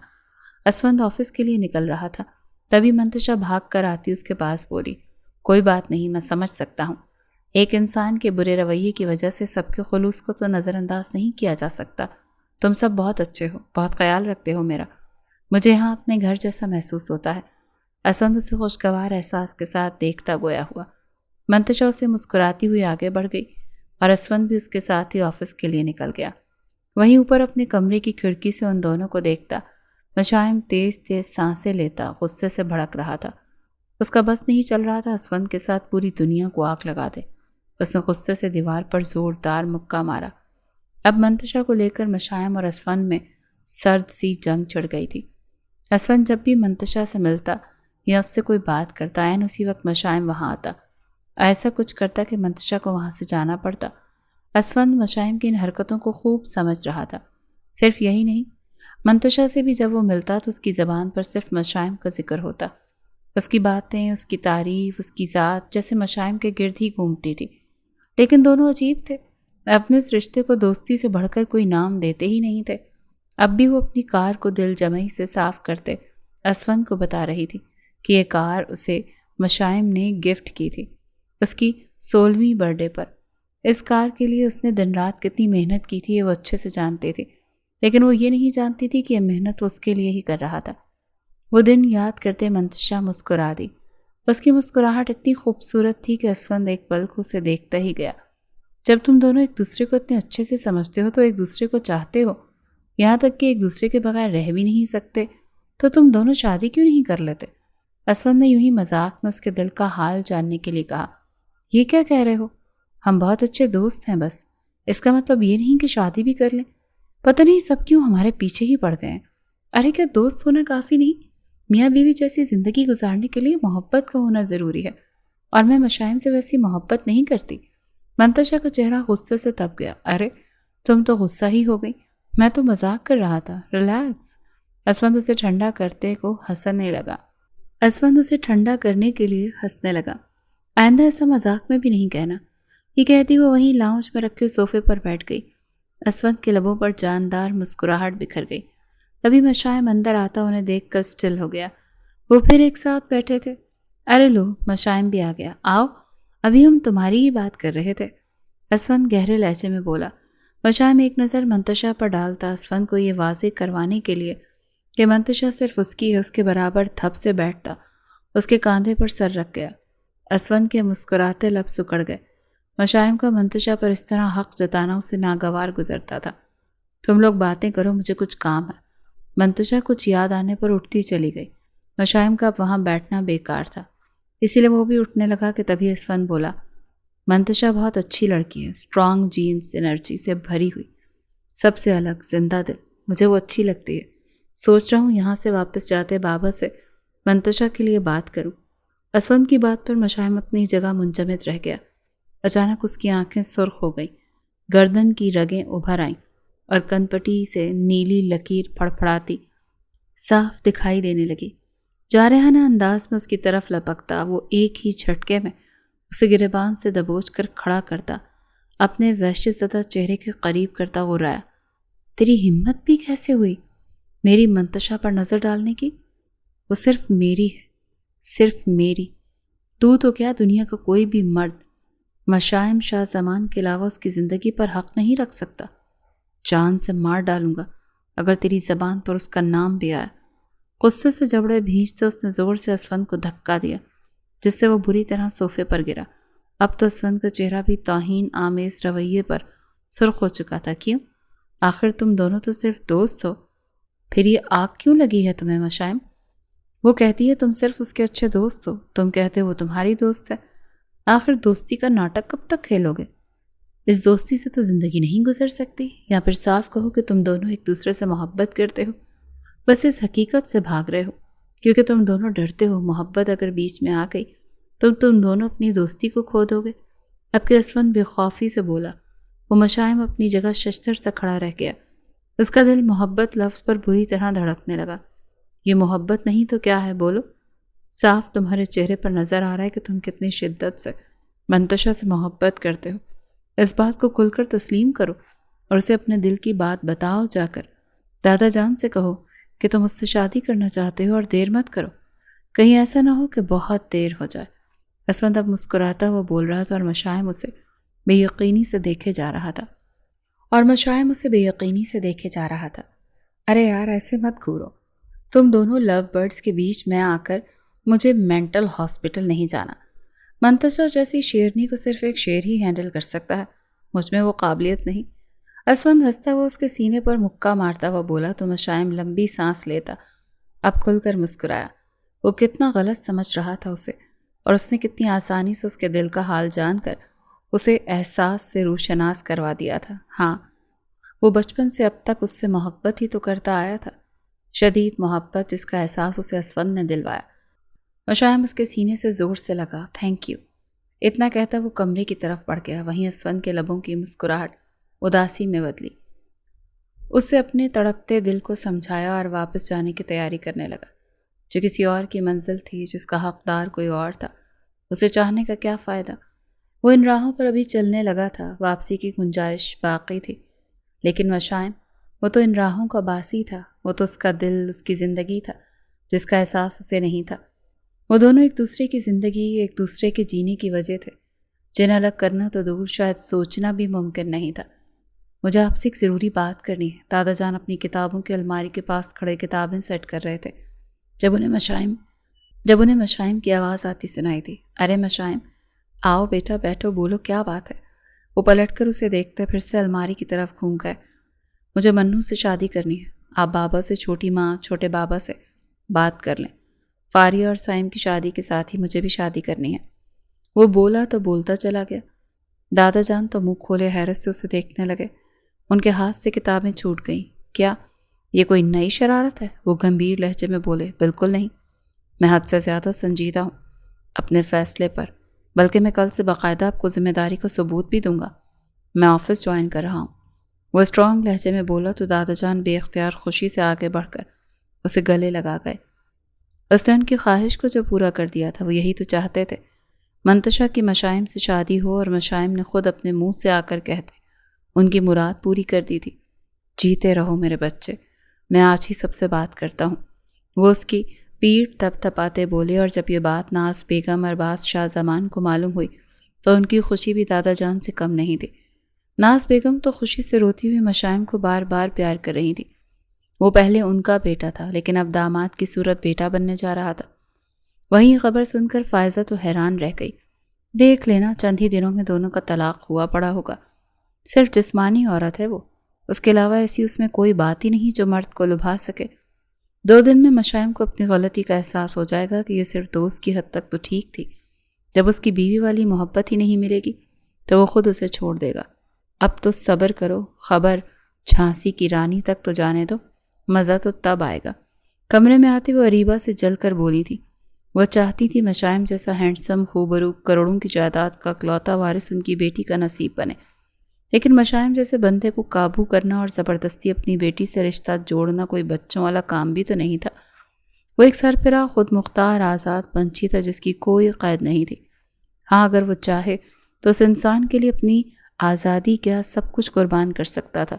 Speaker 1: اسفند آفس کے لیے نکل رہا تھا، تبھی منتشا بھاگ کر آتی اس کے پاس بولی، کوئی بات نہیں، میں سمجھ سکتا ہوں، ایک انسان کے برے رویے کی وجہ سے سب کے خلوص کو تو نظر انداز نہیں کیا جا سکتا۔ تم سب بہت اچھے ہو، بہت خیال رکھتے ہو میرا، مجھے یہاں اپنے گھر جیسا محسوس ہوتا ہے۔ اسفند اسے خوشگوار احساس کے ساتھ دیکھتا گویا ہوا۔ منتشا اسے مسکراتی ہوئی آگے بڑھ گئی اور اسفند بھی اس کے ساتھ ہی آفس کے لیے نکل گیا۔ وہیں اوپر اپنے کمرے کی کھڑکی سے ان دونوں کو دیکھتا مشائم تیز تیز سانسیں لیتا غصے سے بھڑک رہا تھا۔ اس کا بس نہیں چل رہا تھا اسفند کے ساتھ پوری دنیا کو آگ لگا دے۔ اس نے غصے سے دیوار پر زوردار مکہ مارا۔ اب منتشا کو لے کر مشائم اور اسفند میں سرد سی جنگ چھڑ گئی تھی۔ اسفند جب بھی منتشا سے ملتا یا اس سے کوئی بات کرتا عین اسی وقت مشائم وہاں آتا، ایسا کچھ کرتا کہ منتشا کو وہاں سے جانا پڑتا۔ اسفند مشائم کی ان حرکتوں کو خوب سمجھ رہا تھا۔ صرف یہی نہیں، منتشا سے بھی جب وہ ملتا تو اس کی زبان پر صرف مشائم کا ذکر ہوتا۔ اس کی باتیں، اس کی تعریف، اس کی ذات جیسے مشائم کے گرد ہی گھومتی تھی۔ لیکن دونوں عجیب تھے، اپنے اس رشتے کو دوستی سے بڑھ کر کوئی نام دیتے ہی نہیں تھے۔ اب بھی وہ اپنی کار کو دل جمعی سے صاف کرتے اسفند کو بتا رہی تھی کہ یہ کار اسے مشائم نے گفٹ کی تھی اس کی 16ویں برتھ ڈے پر۔ اس کار کے لیے اس نے دن رات کتنی محنت کی تھی یہ وہ اچھے سے جانتی تھی، لیکن وہ یہ نہیں جانتی تھی کہ یہ محنت وہ اس کے لیے ہی کر رہا تھا۔ وہ دن یاد کرتے منتشا مسکرا دی۔ اس کی مسکراہٹ اتنی خوبصورت تھی کہ اسفند ایک پل کو اسے دیکھتا ہی گیا۔ جب تم دونوں ایک دوسرے کو اتنے اچھے سے سمجھتے ہو تو ایک دوسرے کو چاہتے ہو، یہاں تک کہ ایک دوسرے کے بغیر رہ بھی نہیں سکتے، تو تم دونوں شادی کیوں نہیں کر لیتے؟ اسفند نے یوں ہی مذاق میں اس کے دل کا حال جاننے کے لیے کہا۔ یہ کیا کہہ رہے ہو؟ ہم بہت اچھے دوست ہیں، بس اس کا مطلب یہ نہیں کہ شادی بھی کر لیں۔ پتہ نہیں سب کیوں ہمارے پیچھے ہی پڑ گئے ہیں۔ ارے کیا دوست ہونا کافی نہیں؟ میاں بیوی جیسی زندگی گزارنے کے لیے محبت کا ہونا ضروری ہے، اور میں مشائم سے ویسی محبت نہیں کرتی۔ منتشا کا چہرہ غصے سے تپ گیا۔ ارے تم تو غصہ ہی ہو گئی، میں تو مذاق کر رہا تھا، ریلیکس۔ اسفند اسے ٹھنڈا کرنے کے لیے ہنسنے لگا۔ آئندہ ایسا مذاق میں بھی نہیں کہنا، یہ کہتی وہ وہیں لاؤنج میں رکھے صوفے پر بیٹھ گئی اسود کے لبوں پر جاندار مسکراہٹ بکھر گئی۔ تبھی مشائم اندر آتا انہیں دیکھ کر سٹل ہو گیا۔ وہ پھر ایک ساتھ بیٹھے تھے۔ ارے لو، مشائم بھی آ گیا، آؤ، ابھی ہم تمہاری ہی بات کر رہے تھے، اسفند گہرے لہجے میں بولا۔ مشائم ایک نظر منتشا پر ڈالتا، اسفند کو یہ واضح کروانے کے لیے کہ منتشا صرف اس کی ہے، اس کے برابر تھپ سے بیٹھتا، اس کے کاندھے پر سر رکھ گیا۔ اسفند کے مسکراتے لب سکڑ گئے۔ مشائم کا منتشا پر اس طرح حق جتانا اسے ناگوار گزرتا تھا۔ تم لوگ باتیں کرو، مجھے کچھ کام ہے۔ منتشا کچھ یاد آنے پر اٹھتی چلی گئی۔ مشائم کا اب وہاں بیٹھنا بیکار تھا، اسی لیے وہ بھی اٹھنے لگا کہ تبھی اسفند بولا، منتشا بہت اچھی لڑکی ہے، اسٹرانگ جینز، انرجی سے بھری ہوئی، سب سے الگ، زندہ دل، مجھے وہ اچھی لگتی ہے۔ سوچ رہا ہوں یہاں سے واپس جاتے بابا سے منتشا کے لیے بات کروں۔ اسفند کی بات پر مشائم اپنی جگہ منجمد رہ گیا۔ اچانک اس کی آنکھیں سرخ ہو گئیں، گردن کی رگیں ابھر آئیں اور کنپٹی سے نیلی لکیر پھڑپھڑاتی صاف دکھائی دینے لگی۔ جارحانہ انداز میں اس کی طرف لپکتا، وہ ایک ہی جھٹکے میں اسے گریبان سے دبوچ کر کھڑا کرتا، اپنے وحشت زدہ چہرے کے قریب کرتا غرایا، تیری ہمت بھی کیسے ہوئی میری منتشا پر نظر ڈالنے کی؟ وہ صرف میری ہے، صرف میری، تو کیا دنیا کا کوئی بھی مرد مشائم شاہ زمان کے علاوہ اس کی زندگی پر حق نہیں رکھ سکتا۔ جان سے مار ڈالوں گا اگر تیری زبان پر اس کا نام بھی آیا۔ غصے سے جبڑے بھینچتے اس نے زور سے اسفند کو دھکا دیا، جس سے وہ بری طرح صوفے پر گرا۔ اب تو اسفند کا چہرہ بھی توہین آمیز رویے پر سرخ ہو چکا تھا۔ کیوں؟ آخر تم دونوں تو صرف دوست ہو، پھر یہ آگ کیوں لگی ہے تمہیں مشائم؟ وہ کہتی ہے تم صرف اس کے اچھے دوست ہو، تم کہتے ہو وہ تمہاری دوست ہے۔ آخر دوستی کا ناٹک کب تک کھیلو گے؟ اس دوستی سے تو زندگی نہیں گزر سکتی، یا پھر صاف کہو کہ تم دونوں ایک دوسرے سے محبت کرتے ہو، بس اس حقیقت سے بھاگ رہے ہو کیونکہ تم دونوں ڈرتے ہو محبت اگر بیچ میں آ گئی تو تم دونوں اپنی دوستی کو کھو دو گے۔ اب کہ اسفند بے خوفی سے بولا، وہ مشائم اپنی جگہ ششتر سے کھڑا رہ گیا۔ اس کا دل محبت لفظ پر بری طرح دھڑکنے لگا۔ یہ محبت نہیں تو کیا ہے؟ بولو، صاف تمہارے چہرے پر نظر آ رہا ہے کہ تم کتنی شدت سے منتشا سے محبت کرتے ہو۔ اس بات کو کھل کر تسلیم کرو اور اسے اپنے دل کی بات بتاؤ۔ جا کر دادا جان سے کہو کہ تم اس سے شادی کرنا چاہتے ہو اور دیر مت کرو، کہیں ایسا نہ ہو کہ بہت دیر ہو جائے۔ اسفند اب مسکراتا وہ بول رہا تھا اور مشائم اسے بے یقینی سے دیکھے جا رہا تھا۔ ارے یار، ایسے مت گھورو، تم دونوں لو برڈز کے بیچ میں آ کر مجھے مینٹل ہاسپٹل نہیں جانا۔ منتشا جیسی شیرنی کو صرف ایک شیر ہی ہینڈل کر سکتا ہے، مجھ میں وہ قابلیت نہیں۔ اسفند ہنستا ہوا اس کے سینے پر مکہ مارتا ہوا بولا تو مشائم لمبی سانس لیتا، اب کھل کر مسکرایا۔ وہ کتنا غلط سمجھ رہا تھا اسے، اور اس نے کتنی آسانی سے اس کے دل کا حال جان کر اسے احساس سے روشناس کروا دیا تھا۔ ہاں، وہ بچپن سے اب تک اس سے محبت ہی تو کرتا آیا تھا، شدید محبت جس کا احساس اسے اسفند نے دلوایا۔ مشائم اس کے سینے سے زور سے لگا۔ تھینک یو، اتنا کہتا وہ کمرے کی طرف بڑھ گیا۔ وہیں اسفند کے لبوں کی مسکراہٹ اداسی میں بدلی۔ اس سے اپنے تڑپتے دل کو سمجھایا اور واپس جانے کی تیاری کرنے لگا۔ جو کسی اور کی منزل تھی، جس کا حقدار کوئی اور تھا، اسے چاہنے کا کیا فائدہ؟ وہ ان راہوں پر ابھی چلنے لگا تھا، واپسی کی گنجائش باقی تھی، لیکن مشائم، وہ تو ان راہوں کا باسی تھا، وہ تو اس کا دل، اس کی زندگی تھا جس کا احساس اسے نہیں تھا۔ وہ دونوں ایک دوسرے کی زندگی، ایک دوسرے کے جینے کی وجہ تھے، جنہیں الگ کرنا تو دور، شاید سوچنا بھی ممکن نہیں تھا۔ مجھے آپ سے ایک ضروری بات کرنی ہے۔ دادا جان اپنی کتابوں کی الماری کے پاس کھڑے کتابیں سیٹ کر رہے تھے جب انہیں مشائم کی آواز آتی سنائی دی۔ ارے مشائم، آؤ بیٹا، بیٹھو، بولو کیا بات ہے؟ وہ پلٹ کر اسے دیکھتے پھر سے الماری کی طرف گھوم گئے۔ مجھے منو سے شادی کرنی ہے، آپ بابا سے، چھوٹی ماں، چھوٹے بابا سے بات کر لیں۔ فاریہ اور سائم کی شادی کے ساتھ ہی مجھے بھی شادی کرنی ہے۔ وہ بولا تو بولتا چلا گیا۔ دادا جان تو منہ کھولے حیرت سے اسے دیکھنے لگے۔ ان کے ہاتھ سے کتابیں چھوٹ گئیں۔ کیا یہ کوئی نئی شرارت ہے؟ وہ گمبھیر لہجے میں بولے۔ بالکل نہیں، میں حد سے زیادہ سنجیدہ ہوں اپنے فیصلے پر، بلکہ میں کل سے باقاعدہ آپ کو ذمہ داری کا ثبوت بھی دوں گا۔ میں آفس جوائن کر رہا ہوں۔ وہ اسٹرانگ لہجے میں بولا تو دادا جان بے اختیار خوشی سے آگے بڑھ کر اسے گلے لگا گئے۔ اس نے ان کی خواہش کو جو پورا کر دیا تھا، وہ یہی تو چاہتے تھے، منتشا کی مشائم سے شادی ہو، اور مشائم نے خود اپنے منہ سے آ کر کہتے ان کی مراد پوری کر دی تھی۔ جیتے رہو میرے بچے، میں آج ہی سب سے بات کرتا ہوں۔ وہ اس کی پیٹھ تپ تپاتے بولے، اور جب یہ بات ناز بیگم اور باز شاہ زمان کو معلوم ہوئی تو ان کی خوشی بھی دادا جان سے کم نہیں تھی۔ ناز بیگم تو خوشی سے روتی ہوئی مشائم کو بار بار پیار کر رہی تھی۔ وہ پہلے ان کا بیٹا تھا، لیکن اب داماد کی صورت بیٹا بننے جا رہا تھا۔ وہیں خبر سن کر فائزہ تو حیران رہ گئی۔ دیکھ لینا، چند ہی دنوں میں دونوں کا طلاق ہوا پڑا ہوگا۔ صرف جسمانی عورت ہے وہ، اس کے علاوہ ایسی اس میں کوئی بات ہی نہیں جو مرد کو لبھا سکے۔ 2 دن میں مشائم کو اپنی غلطی کا احساس ہو جائے گا کہ یہ صرف دوست کی حد تک تو ٹھیک تھی۔ جب اس کی بیوی والی محبت ہی نہیں ملے گی تو وہ خود اسے چھوڑ دے گا۔ اب تو صبر کرو، خبر جھانسی کی رانی تک تو جانے دو، مزہ تو تب آئے گا۔ کمرے میں آتی وہ اریبہ سے جل کر بولی تھی۔ وہ چاہتی تھی مشائم جیسا ہینڈسم خوبرو کروڑوں کی جائیداد کا اکلوتا وارث ان کی بیٹی کا نصیب بنے، لیکن مشائم جیسے بندے کو قابو کرنا اور زبردستی اپنی بیٹی سے رشتہ جوڑنا کوئی بچوں والا کام بھی تو نہیں تھا۔ وہ ایک سرفراہ خود مختار آزاد پنچھی تھا جس کی کوئی قید نہیں تھی۔ ہاں، اگر وہ چاہے تو اس انسان کے لیے اپنی آزادی کیا سب کچھ قربان کر سکتا تھا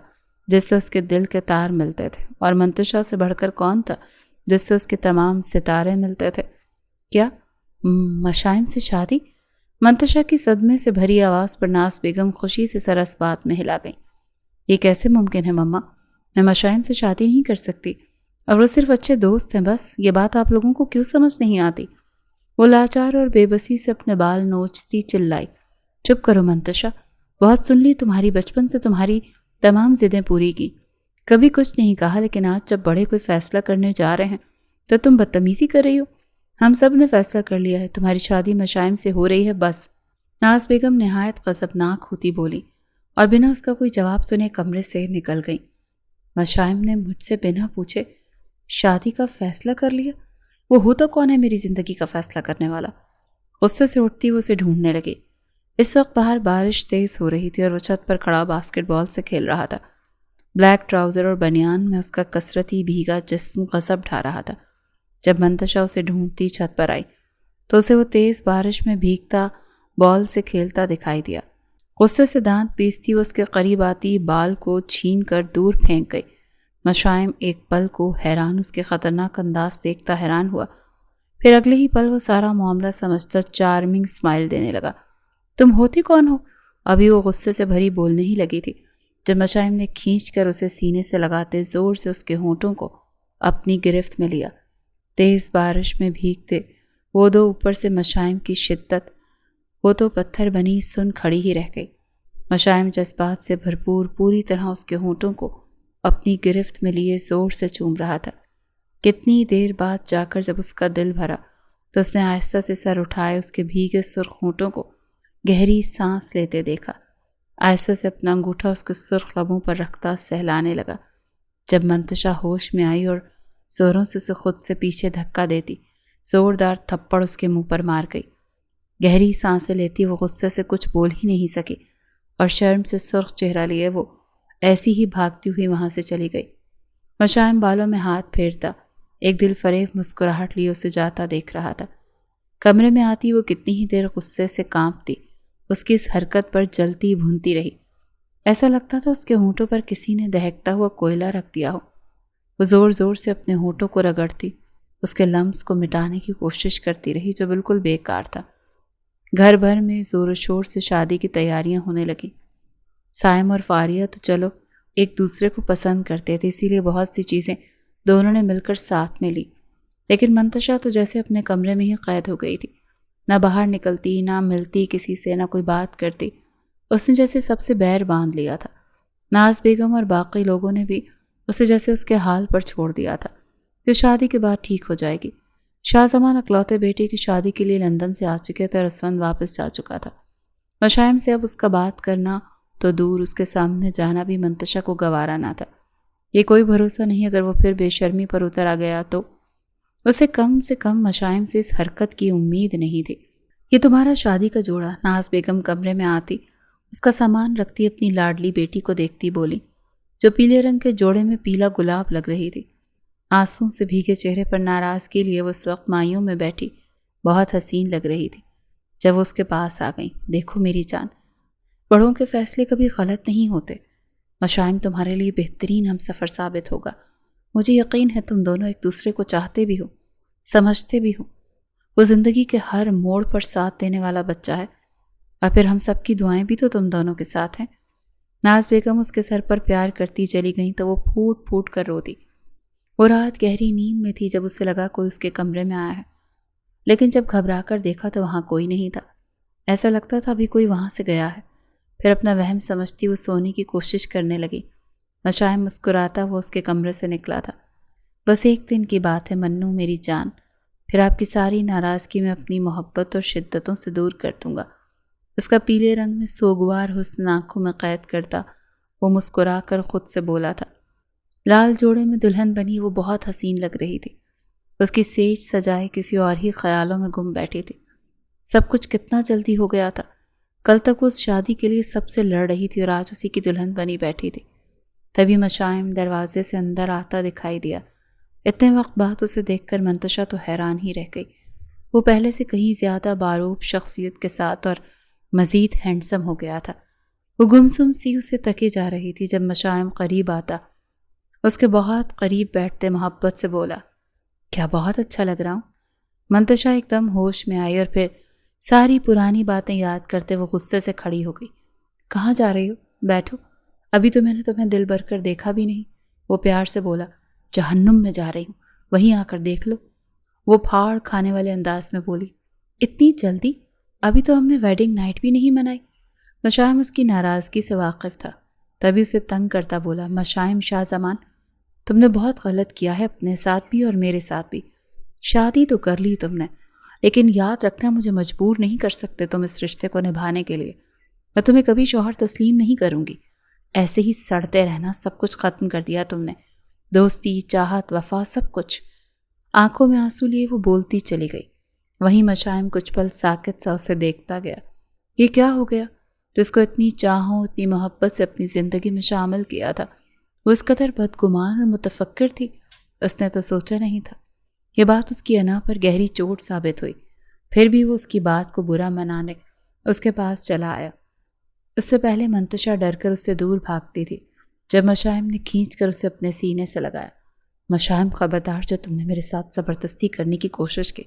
Speaker 1: جس سے اس کے دل کے تار ملتے تھے، اور منتشا سے بڑھ کر کون تھا جس سے اس کے تمام ستارے ملتے تھے۔ کیا مشائم سے شادی؟ منتشا کی صدمے سے بھری آواز پر ناز بیگم خوشی سے سر اس بات میں ہلا گئی۔ یہ کیسے ممکن ہے مما؟ میں مشائم سے شادی نہیں کر سکتی، اور وہ صرف اچھے دوست ہیں بس۔ یہ بات آپ لوگوں کو کیوں سمجھ نہیں آتی؟ وہ لاچار اور بے بسی سے اپنے بال نوچتی چلائی۔ چپ کرو منتشا، بہت سن لی تمہاری، بچپن سے تمہاری تمام ضدیں پوری کی، کبھی کچھ نہیں کہا، لیکن آج جب بڑے کوئی فیصلہ کرنے جا رہے ہیں تو تم بدتمیزی کر رہی ہو۔ ہم سب نے فیصلہ کر لیا ہے، تمہاری شادی مشائم سے ہو رہی ہے بس۔ ناز بیگم نہایت غضبناک ہوتی بولی، اور بنا اس کا کوئی جواب سنے کمرے سے نکل گئی۔ مشائم نے مجھ سے بنا پوچھے شادی کا فیصلہ کر لیا؟ وہ ہوتا کون ہے میری زندگی کا فیصلہ کرنے والا؟ غصے سے اٹھتی وہ اسے ڈھونڈنے لگی۔ اس وقت باہر بارش تیز ہو رہی تھی اور وہ چھت پر کھڑا باسکٹ بال سے کھیل رہا تھا۔ بلیک ٹراؤزر اور بنیان میں اس کا کثرتی بھیگا جسم غضب ڈھا رہا تھا۔ جب منتشا اسے ڈھونڈتی چھت پر آئی تو اسے وہ تیز بارش میں بھیگتا بال سے کھیلتا دکھائی دیا۔ غصے سے دانت پیستی وہ اس کے قریب آتی بال کو چھین کر دور پھینک گئی۔ مشائم ایک پل کو حیران اس کے خطرناک انداز دیکھتا حیران ہوا، پھر اگلے ہی پل وہ سارا معاملہ سمجھتا چارمنگ اسمائل دینے لگا۔ تم ہوتی کون ہو؟ ابھی وہ غصے سے بھری بولنے ہی لگی تھی جب مشائم نے کھینچ کر اسے سینے سے لگاتے زور سے اس کے ہونٹوں کو اپنی گرفت میں لیا۔ تیز بارش میں بھیگتے وہ دو اوپر سے مشائم کی شدت، وہ تو پتھر بنی سن کھڑی ہی رہ گئی۔ مشائم جذبات سے بھرپور پوری طرح اس کے ہونٹوں کو اپنی گرفت میں لیے زور سے چوم رہا تھا۔ کتنی دیر بعد جا کر جب اس کا دل بھرا تو اس نے آہستہ سے سر اٹھائے اس کے بھیگے سرخ ہونٹوں کو گہری سانس لیتے دیکھا۔ آہستہ سے اپنا انگوٹھا اس کے سرخ لبوں پر رکھتا سہلانے لگا۔ جب منتشا ہوش میں آئی اور زوروں سے اسے خود سے پیچھے دھکا دیتی زوردار تھپڑ اس کے منہ پر مار گئی۔ گہری سانسیں لیتی وہ غصے سے کچھ بول ہی نہیں سکی، اور شرم سے سرخ چہرہ لیے وہ ایسی ہی بھاگتی ہوئی وہاں سے چلی گئی۔ مشائم بالوں میں ہاتھ پھیرتا ایک دل فریب مسکراہٹ لیے اسے جاتا دیکھ رہا تھا۔ کمرے میں آتی وہ کتنی ہی دیر غصے سے کانپتی اس کی اس حرکت پر جلتی بھونتی رہی۔ ایسا لگتا تھا اس کے ہونٹوں پر کسی نے دہکتا ہوا کوئلہ رکھ دیا ہو۔ وہ زور زور سے اپنے ہونٹوں کو رگڑتی اس کے لمس کو مٹانے کی کوشش کرتی رہی جو بالکل بیکار تھا۔ گھر بھر میں زور و شور سے شادی کی تیاریاں ہونے لگیں۔ سائم اور فاریہ تو چلو ایک دوسرے کو پسند کرتے تھے، اسی لیے بہت سی چیزیں دونوں نے مل کر ساتھ میں لی، لیکن منتشا تو جیسے اپنے کمرے میں ہی قید ہو گئی تھی، نہ باہر نکلتی، نہ ملتی کسی سے، نہ کوئی بات کرتی۔ اس نے جیسے سب سے بیر باندھ لیا تھا۔ ناز بیگم اور باقی لوگوں نے بھی اسے جیسے اس کے حال پر چھوڑ دیا تھا کہ شادی کے بعد ٹھیک ہو جائے گی۔ شاہ زمان اکلوتے بیٹے کی شادی کے لیے لندن سے آ چکے تھے اور اسفند واپس جا چکا تھا۔ مشائم سے اب اس کا بات کرنا تو دور، اس کے سامنے جانا بھی منتشا کو گوارا نہ تھا۔ یہ کوئی بھروسہ نہیں، اگر وہ پھر بے شرمی پر اتر آ گیا تو اسے کم سے کم مشائم سے اس حرکت کی امید نہیں تھی۔ یہ تمہارا شادی کا جوڑا؟ ناز بیگم کمرے میں آتی اس کا سامان رکھتی اپنی لاڈلی بیٹی کو دیکھتی بولی، جو پیلے رنگ کے جوڑے میں پیلا گلاب لگ رہی تھی۔ آنسوں سے بھیگے چہرے پر ناراضگی لیے وہ اس وقت مائیوں میں بیٹھی بہت حسین لگ رہی تھی۔ جب وہ اس کے پاس آ گئی، دیکھو میری جان، بڑوں کے فیصلے کبھی غلط نہیں ہوتے۔ مشائم تمہارے لیے بہترین ہم سفر ثابت ہوگا۔ مجھے یقین ہے تم دونوں ایک دوسرے کو چاہتے بھی ہو، سمجھتے بھی ہو۔ وہ زندگی کے ہر موڑ پر ساتھ دینے والا بچہ ہے، اور پھر ہم سب کی دعائیں بھی تو تم دونوں کے ساتھ ہیں۔ ناز بیگم اس کے سر پر پیار کرتی چلی گئیں تو وہ پھوٹ پھوٹ کر روتی۔ وہ رات گہری نیند میں تھی جب اسے لگا کوئی اس کے کمرے میں آیا ہے، لیکن جب گھبرا کر دیکھا تو وہاں کوئی نہیں تھا۔ ایسا لگتا تھا ابھی کوئی وہاں سے گیا ہے۔ پھر اپنا وہم سمجھتی وہ سونے کی کوشش کرنے لگی۔ مشائم مسکراتا وہ اس کے کمرے سے نکلا تھا۔ بس ایک دن کی بات ہے منو میری جان، پھر آپ کی ساری ناراضگی میں اپنی محبت اور شدتوں سے دور کر دوں گا۔ اس کا پیلے رنگ میں سوگوار حسن آنکھوں میں قید کرتا وہ مسکرا کر خود سے بولا تھا۔ لال جوڑے میں دلہن بنی وہ بہت حسین لگ رہی تھی۔ اس کی سیج سجائے کسی اور ہی خیالوں میں گم بیٹھی تھی۔ سب کچھ کتنا جلدی ہو گیا تھا۔ کل تک وہ اس شادی کے لیے سب سے لڑ رہی تھی اور آج اسی کی دلہن بنی بیٹھی تھی۔ تبھی مشائم دروازے سے اندر آتا دکھائی دیا۔ اتنے وقت بعد اسے دیکھ کر منتشا تو حیران ہی رہ گئی۔ وہ پہلے سے کہیں زیادہ باروب شخصیت کے ساتھ اور مزید ہینڈسم ہو گیا تھا۔ وہ گمسم سی اسے تکے جا رہی تھی جب مشائم قریب آتا اس کے بہت قریب بیٹھتے محبت سے بولا، کیا بہت اچھا لگ رہا ہوں؟ منتشا ایک دم ہوش میں آئی اور پھر ساری پرانی باتیں یاد کرتے وہ غصے سے کھڑی ہو گئی۔ کہاں جا رہی ہو؟ بیٹھو، ابھی تو میں نے تمہیں دل بھر کر دیکھا بھی نہیں۔ وہ پیار سے بولا، جہنم میں جا رہی ہوں، وہیں آ کر دیکھ لو۔ وہ پھاڑ کھانے والے انداز میں بولی، اتنی جلدی؟ ابھی تو ہم نے ویڈنگ نائٹ بھی نہیں منائی۔ مشائم اس کی ناراضگی سے واقف تھا، تبھی اسے تنگ کرتا بولا، مشائم شاہ زمان، تم نے بہت غلط کیا ہے، اپنے ساتھ بھی اور میرے ساتھ بھی۔ شادی تو کر لی تم نے، لیکن یاد رکھنا مجھے مجبور نہیں کر سکتے تم اس رشتے کو نبھانے کے لیے۔ میں تمہیں کبھی شوہر تسلیم نہیں کروں گی۔ ایسے ہی سڑتے رہنا، سب کچھ ختم کر دیا تم نے، دوستی، چاہت، وفا، سب کچھ۔ آنکھوں میں آنسو لیے وہ بولتی چلی گئی۔ وہیں مشائم کچھ پل ساکت سا اسے دیکھتا گیا۔ یہ کیا ہو گیا جس کو اتنی چاہوں اتنی محبت سے اپنی زندگی میں شامل کیا تھا؟ وہ اس قدر بدگمان اور متفکر تھی، اس نے تو سوچا نہیں تھا۔ یہ بات اس کی انا پر گہری چوٹ ثابت ہوئی۔ پھر بھی وہ اس کی بات کو برا منانے اس کے پاس چلا آیا۔ اس سے پہلے منتشا ڈر کر اس سے دور بھاگتی تھی جب مشائم نے کھینچ کر اسے اپنے سینے سے لگایا۔ مشائم، خبردار جو تم نے میرے ساتھ زبردستی کرنے کی کوشش کی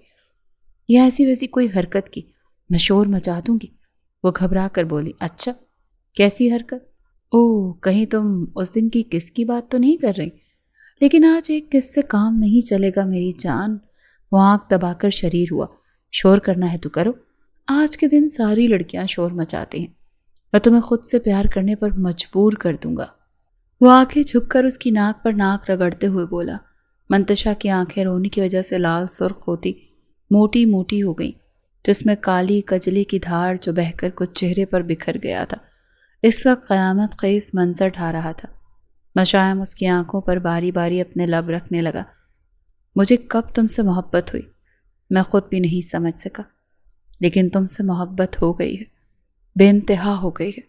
Speaker 1: یا ایسی ویسی کوئی حرکت کی، میں شور مچا دوں گی۔ وہ گھبرا کر بولی، اچھا کیسی حرکت؟ اوہ، کہیں تم اس دن کی کس کی بات تو نہیں کر رہی؟ لیکن آج ایک کس سے کام نہیں چلے گا میری جان۔ وہ آنکھ دبا کر شریر ہوا، شور کرنا ہے تو کرو، آج کے دن ساری لڑکیاں شور مچاتی ہیں، میں تمہیں خود سے پیار کرنے پر مجبور کر دوں گا۔ وہ آنکھیں جھک کر اس کی ناک پر ناک رگڑتے ہوئے بولا۔ منتشا کی آنکھیں رونے کی وجہ سے لال سرخ ہوتی موٹی موٹی ہو گئیں، جس میں کالی کجلے کی دھار جو بہہ کر کچھ چہرے پر بکھر گیا تھا اس وقت قیامت خیز منظر ڈھا رہا تھا۔ مشائم اس کی آنکھوں پر باری باری اپنے لب رکھنے لگا۔ مجھے کب تم سے محبت ہوئی میں خود بھی نہیں سمجھ سکا، لیکن تم سے محبت ہو گئی ہے، بے انتہا ہو گئی ہے۔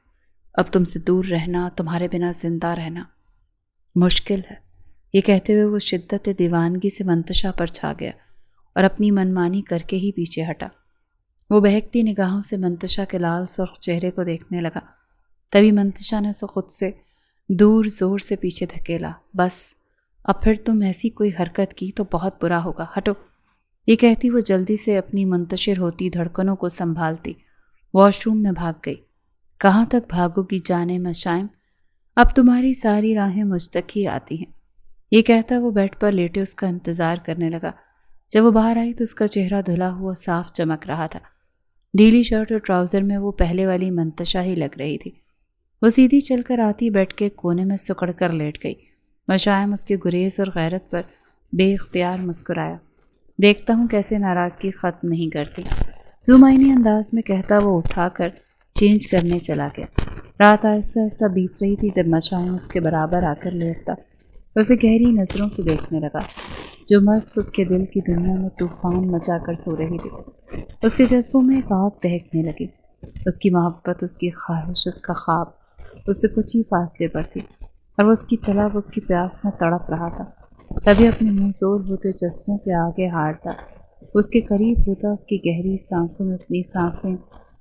Speaker 1: اب تم سے دور رہنا، تمہارے بنا زندہ رہنا مشکل ہے۔ یہ کہتے ہوئے وہ شدت دیوانگی سے منتشا پر چھا گیا اور اپنی منمانی کر کے ہی پیچھے ہٹا۔ وہ بہکتی نگاہوں سے منتشا کے لال سرخ چہرے کو دیکھنے لگا۔ تبھی منتشا نے اسے خود سے دور زور سے پیچھے دھکیلا۔ بس، اب پھر تم ایسی کوئی حرکت کی تو بہت برا ہوگا، ہٹو۔ یہ کہتی وہ جلدی سے اپنی منتشر ہوتی دھڑکنوں کو سنبھالتی واش روم میں بھاگ گئی۔ کہاں تک بھاگو گی جانے مشائم، اب تمہاری ساری راہیں مجھ تک ہی آتی ہیں۔ یہ کہتا وہ بیڈ پر لیٹے اس کا انتظار کرنے لگا۔ جب وہ باہر آئی تو اس کا چہرہ دھلا ہوا صاف چمک رہا تھا۔ ڈھیلی شرٹ اور ٹراؤزر میں وہ پہلے والی منتشا ہی لگ رہی تھی۔ وہ سیدھی چل کر آتی بیڈ کے کونے میں سکڑ کر لیٹ گئی۔ مشائم اس کے گریز اور غیرت پر بے اختیار مسکرایا۔ دیکھتا ہوں کیسے ناراضگی ختم نہیں کرتی، زمائنی انداز میں کہتا وہ اٹھا کر چینج کرنے چلا گیا۔ رات آہستہ آہستہ بیت رہی تھی جب مشائم اس کے برابر آ کر لیٹتا اسے گہری نظروں سے دیکھنے لگا، جو مست اس کے دل کی دنیا میں طوفان مچا کر سو رہی تھی۔ اس کے جذبوں میں ایک آگ دہکنے لگی۔ اس کی محبت، اس کی خواہش، اس کا خواب اس سے کچھ ہی فاصلے پر تھی، اور وہ اس کی طلب، اس کی پیاس میں تڑپ رہا تھا۔ تبھی اپنے منہ زور ہوتے جذبوں کے آگے ہارتا اس کے قریب ہوتا، اس کی گہری سانسوں میں اپنی سانسیں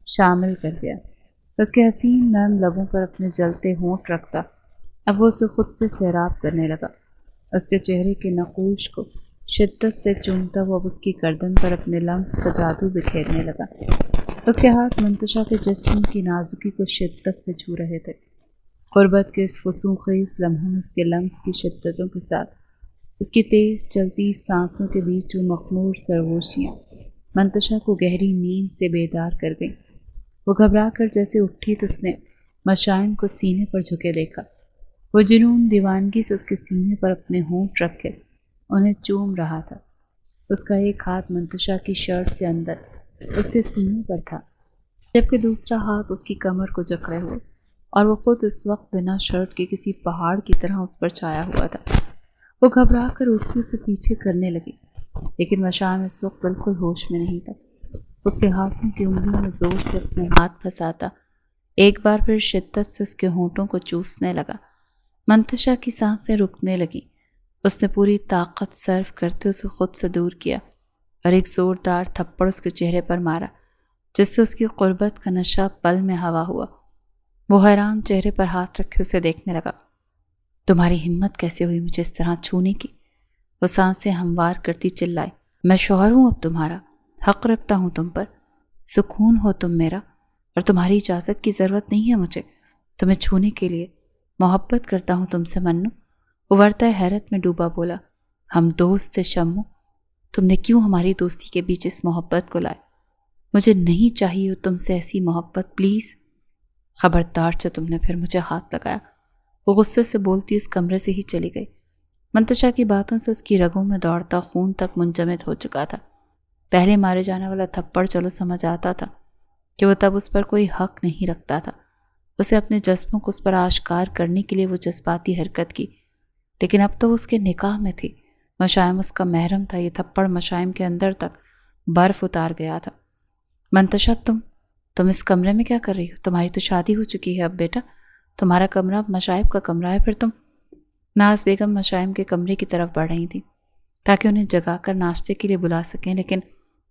Speaker 1: شامل کر گیا۔ اس کے حسین نرم لبوں پر اپنے جلتے ہونٹ رکھتا۔ اب وہ اسے خود سے سیراب کرنے لگا۔ اس کے چہرے کے نقوش کو شدت سے چومتا وہ اب اس کی گردن پر اپنے لمس کا جادو بکھیرنے لگا۔ اس کے ہاتھ منتشا کے جسم کی نازکی کو شدت سے چھو رہے تھے۔ قربت کے اس فسوخیز لمحوں میں اس کے لمس کی شدتوں کے ساتھ اس کی تیز چلتی سانسوں کے بیچ وہ مخمور سرگوشیاں منتشا کو گہری نیند سے بیدار کر گئیں۔ وہ گھبرا کر جیسے اٹھی تو اس نے مشائم کو سینے پر جھکے دیکھا۔ وہ جنون دیوانگی سے اس کے سینے پر اپنے ہونٹ رکھ کے انہیں چوم رہا تھا۔ اس کا ایک ہاتھ منتشا کی شرٹ سے اندر اس کے سینے پر تھا، جبکہ دوسرا ہاتھ اس کی کمر کو جکڑے ہوئے، اور وہ خود اس وقت بنا شرٹ کے کسی پہاڑ کی طرح اس پر چھایا ہوا تھا۔ وہ گھبرا کر اٹھتی اسے پیچھے کرنے لگی، لیکن مشائم اس وقت بالکل ہوش میں نہیں تھا۔ اس کے ہاتھوں کی انگلیوں میں زور سے اپنے ہاتھ پھنساتا ایک بار پھر شدت سے اس کے ہونٹوں کو چوسنے لگا۔ منتشا کی سانسیں رکنے لگیں۔ اس نے پوری طاقت صرف کرتے اسے خود سے دور کیا اور ایک زوردار تھپڑ اس کے چہرے پر مارا، جس سے اس کی قربت کا نشہ پل میں ہوا ہوا۔ وہ حیران چہرے پر ہاتھ رکھے اسے دیکھنے لگا۔ تمہاری ہمت کیسے ہوئی مجھے اس طرح چھونے کی؟ وہ سانسیں ہموار کرتی چلائی۔ میں شوہر ہوں اب تمہارا، حق رکھتا ہوں تم پر، سکون ہو تم میرا، اور تمہاری اجازت کی ضرورت نہیں ہے مجھے تمہیں چھونے کے لیے۔ محبت کرتا ہوں تم سے منو۔ وہ ورطہ حیرت میں ڈوبا بولا، ہم دوست تھے شمو، تم نے کیوں ہماری دوستی کے بیچ اس محبت کو لائے؟ مجھے نہیں چاہیے تم سے ایسی محبت، پلیز۔ خبردار جو تم نے پھر مجھے ہاتھ لگایا۔ وہ غصے سے بولتی اس کمرے سے ہی چلی گئی۔ منتشا کی باتوں سے اس کی رگوں میں دوڑتا خون تک منجمد ہو چکا تھا۔ پہلے مارے جانے والا تھپڑ چلو سمجھ آتا تھا کہ وہ تب اس پر کوئی حق نہیں رکھتا تھا۔ اسے اپنے جذبوں کو اس پر آشکار کرنے کے لیے وہ جذباتی حرکت کی، لیکن اب تو اس کے نکاح میں تھی۔ مشائم اس کا محرم تھا۔ یہ تھپڑ مشائم کے اندر تک برف اتار گیا تھا۔ منتشا تم اس کمرے میں کیا کر رہی ہو؟ تمہاری تو شادی ہو چکی ہے اب بیٹا، تمہارا کمرہ اب مشائب کا کمرہ ہے۔ پھر تم ناز بیگم مشائم کے کمرے کی طرف بڑھ رہی تھی تاکہ انہیں جگا کر ناشتے کے لیے بلا سکیں، لیکن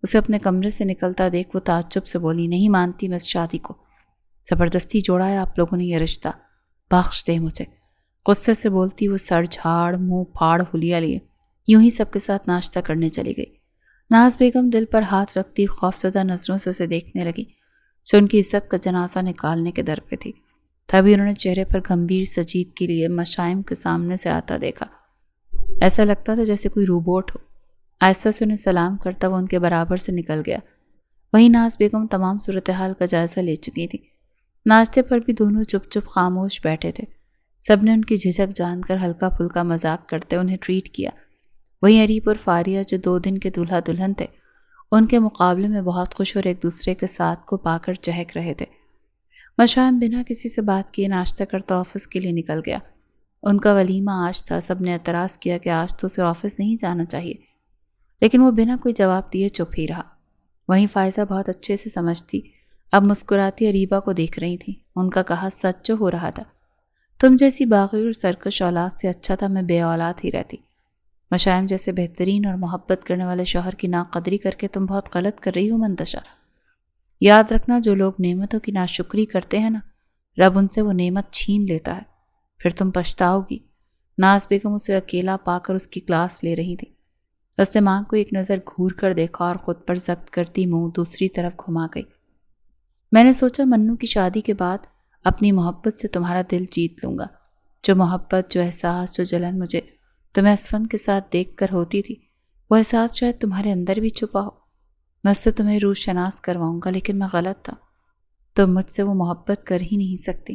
Speaker 1: اسے اپنے کمرے سے نکلتا دیکھ وہ تعجب سے بولی، نہیں مانتی میں اس شادی کو، زبردستی جوڑا ہے آپ لوگوں نے یہ رشتہ، بخش دے مجھے۔ غصے سے بولتی وہ سر جھاڑ منہ پھاڑ ہولیا لیے یوں ہی سب کے ساتھ ناشتہ کرنے چلی گئی۔ ناز بیگم دل پر ہاتھ رکھتی خوفزدہ نظروں سے اسے دیکھنے لگی، جو ان کی عزت کا جنازہ نکالنے کے در پہ تھی۔ تبھی انہوں نے چہرے پر گمبھیر سجید کے لیے مشائم کے سامنے سے آتا دیکھا۔ ایسا لگتا تھا جیسے کوئی روبوٹ ہو۔ آہستہ سے انہیں سلام کرتا وہ ان کے برابر سے نکل گیا۔ وہیں ناز بیگم تمام صورتحال کا جائزہ لے چکی تھی۔ ناشتے پر بھی دونوں چپ چپ خاموش بیٹھے تھے۔ سب نے ان کی جھجک جان کر ہلکا پھلکا مذاق کرتے انہیں ٹریٹ کیا۔ وہیں اریب اور فاریہ جو 2 دن کے دولہا دلہن تھے، ان کے مقابلے میں بہت خوش اور ایک دوسرے کے ساتھ کو پا کر چہک رہے تھے۔ مشائم بنا کسی سے بات کیے ناشتہ کرتا آفس کے لیے نکل گیا۔ ان کا ولیمہ آج تھا۔ سب نے اعتراض کیا کہ آج تو اسے آفس نہیں جانا چاہیے، لیکن وہ بنا کوئی جواب دیے چپ ہی رہا۔ وہیں فائزہ بہت اچھے سے سمجھتی اب مسکراتی اریبہ کو دیکھ رہی تھی۔ ان کا کہا سچ جو ہو رہا تھا، تم جیسی باغی اور سرکش اولاد سے اچھا تھا میں بے اولاد ہی رہتی۔ مشائم جیسے بہترین اور محبت کرنے والے شوہر کی ناقدری کر کے تم بہت غلط کر رہی ہو منتشا۔ یاد رکھنا جو لوگ نعمتوں کی ناشکری کرتے ہیں نا، رب ان سے وہ نعمت چھین لیتا ہے، پھر تم پچھتاؤ گی۔ ناز بیگم اسے اکیلا پا کر اس کی کلاس لے رہی تھی۔ اس نے ماں کو ایک نظر گھور کر دیکھا اور خود پر ضبط کرتی منہ دوسری طرف گھما گئی۔ میں نے سوچا منو کی شادی کے بعد اپنی محبت سے تمہارا دل جیت لوں گا۔ جو محبت، جو احساس، جو جلن مجھے تمہیں اسفند کے ساتھ دیکھ کر ہوتی تھی، وہ احساس شاید تمہارے اندر بھی چھپا ہو۔ میں اس سے تمہیں روح شناس کرواؤں گا، لیکن میں غلط تھا۔ تم مجھ سے وہ محبت کر ہی نہیں سکتی۔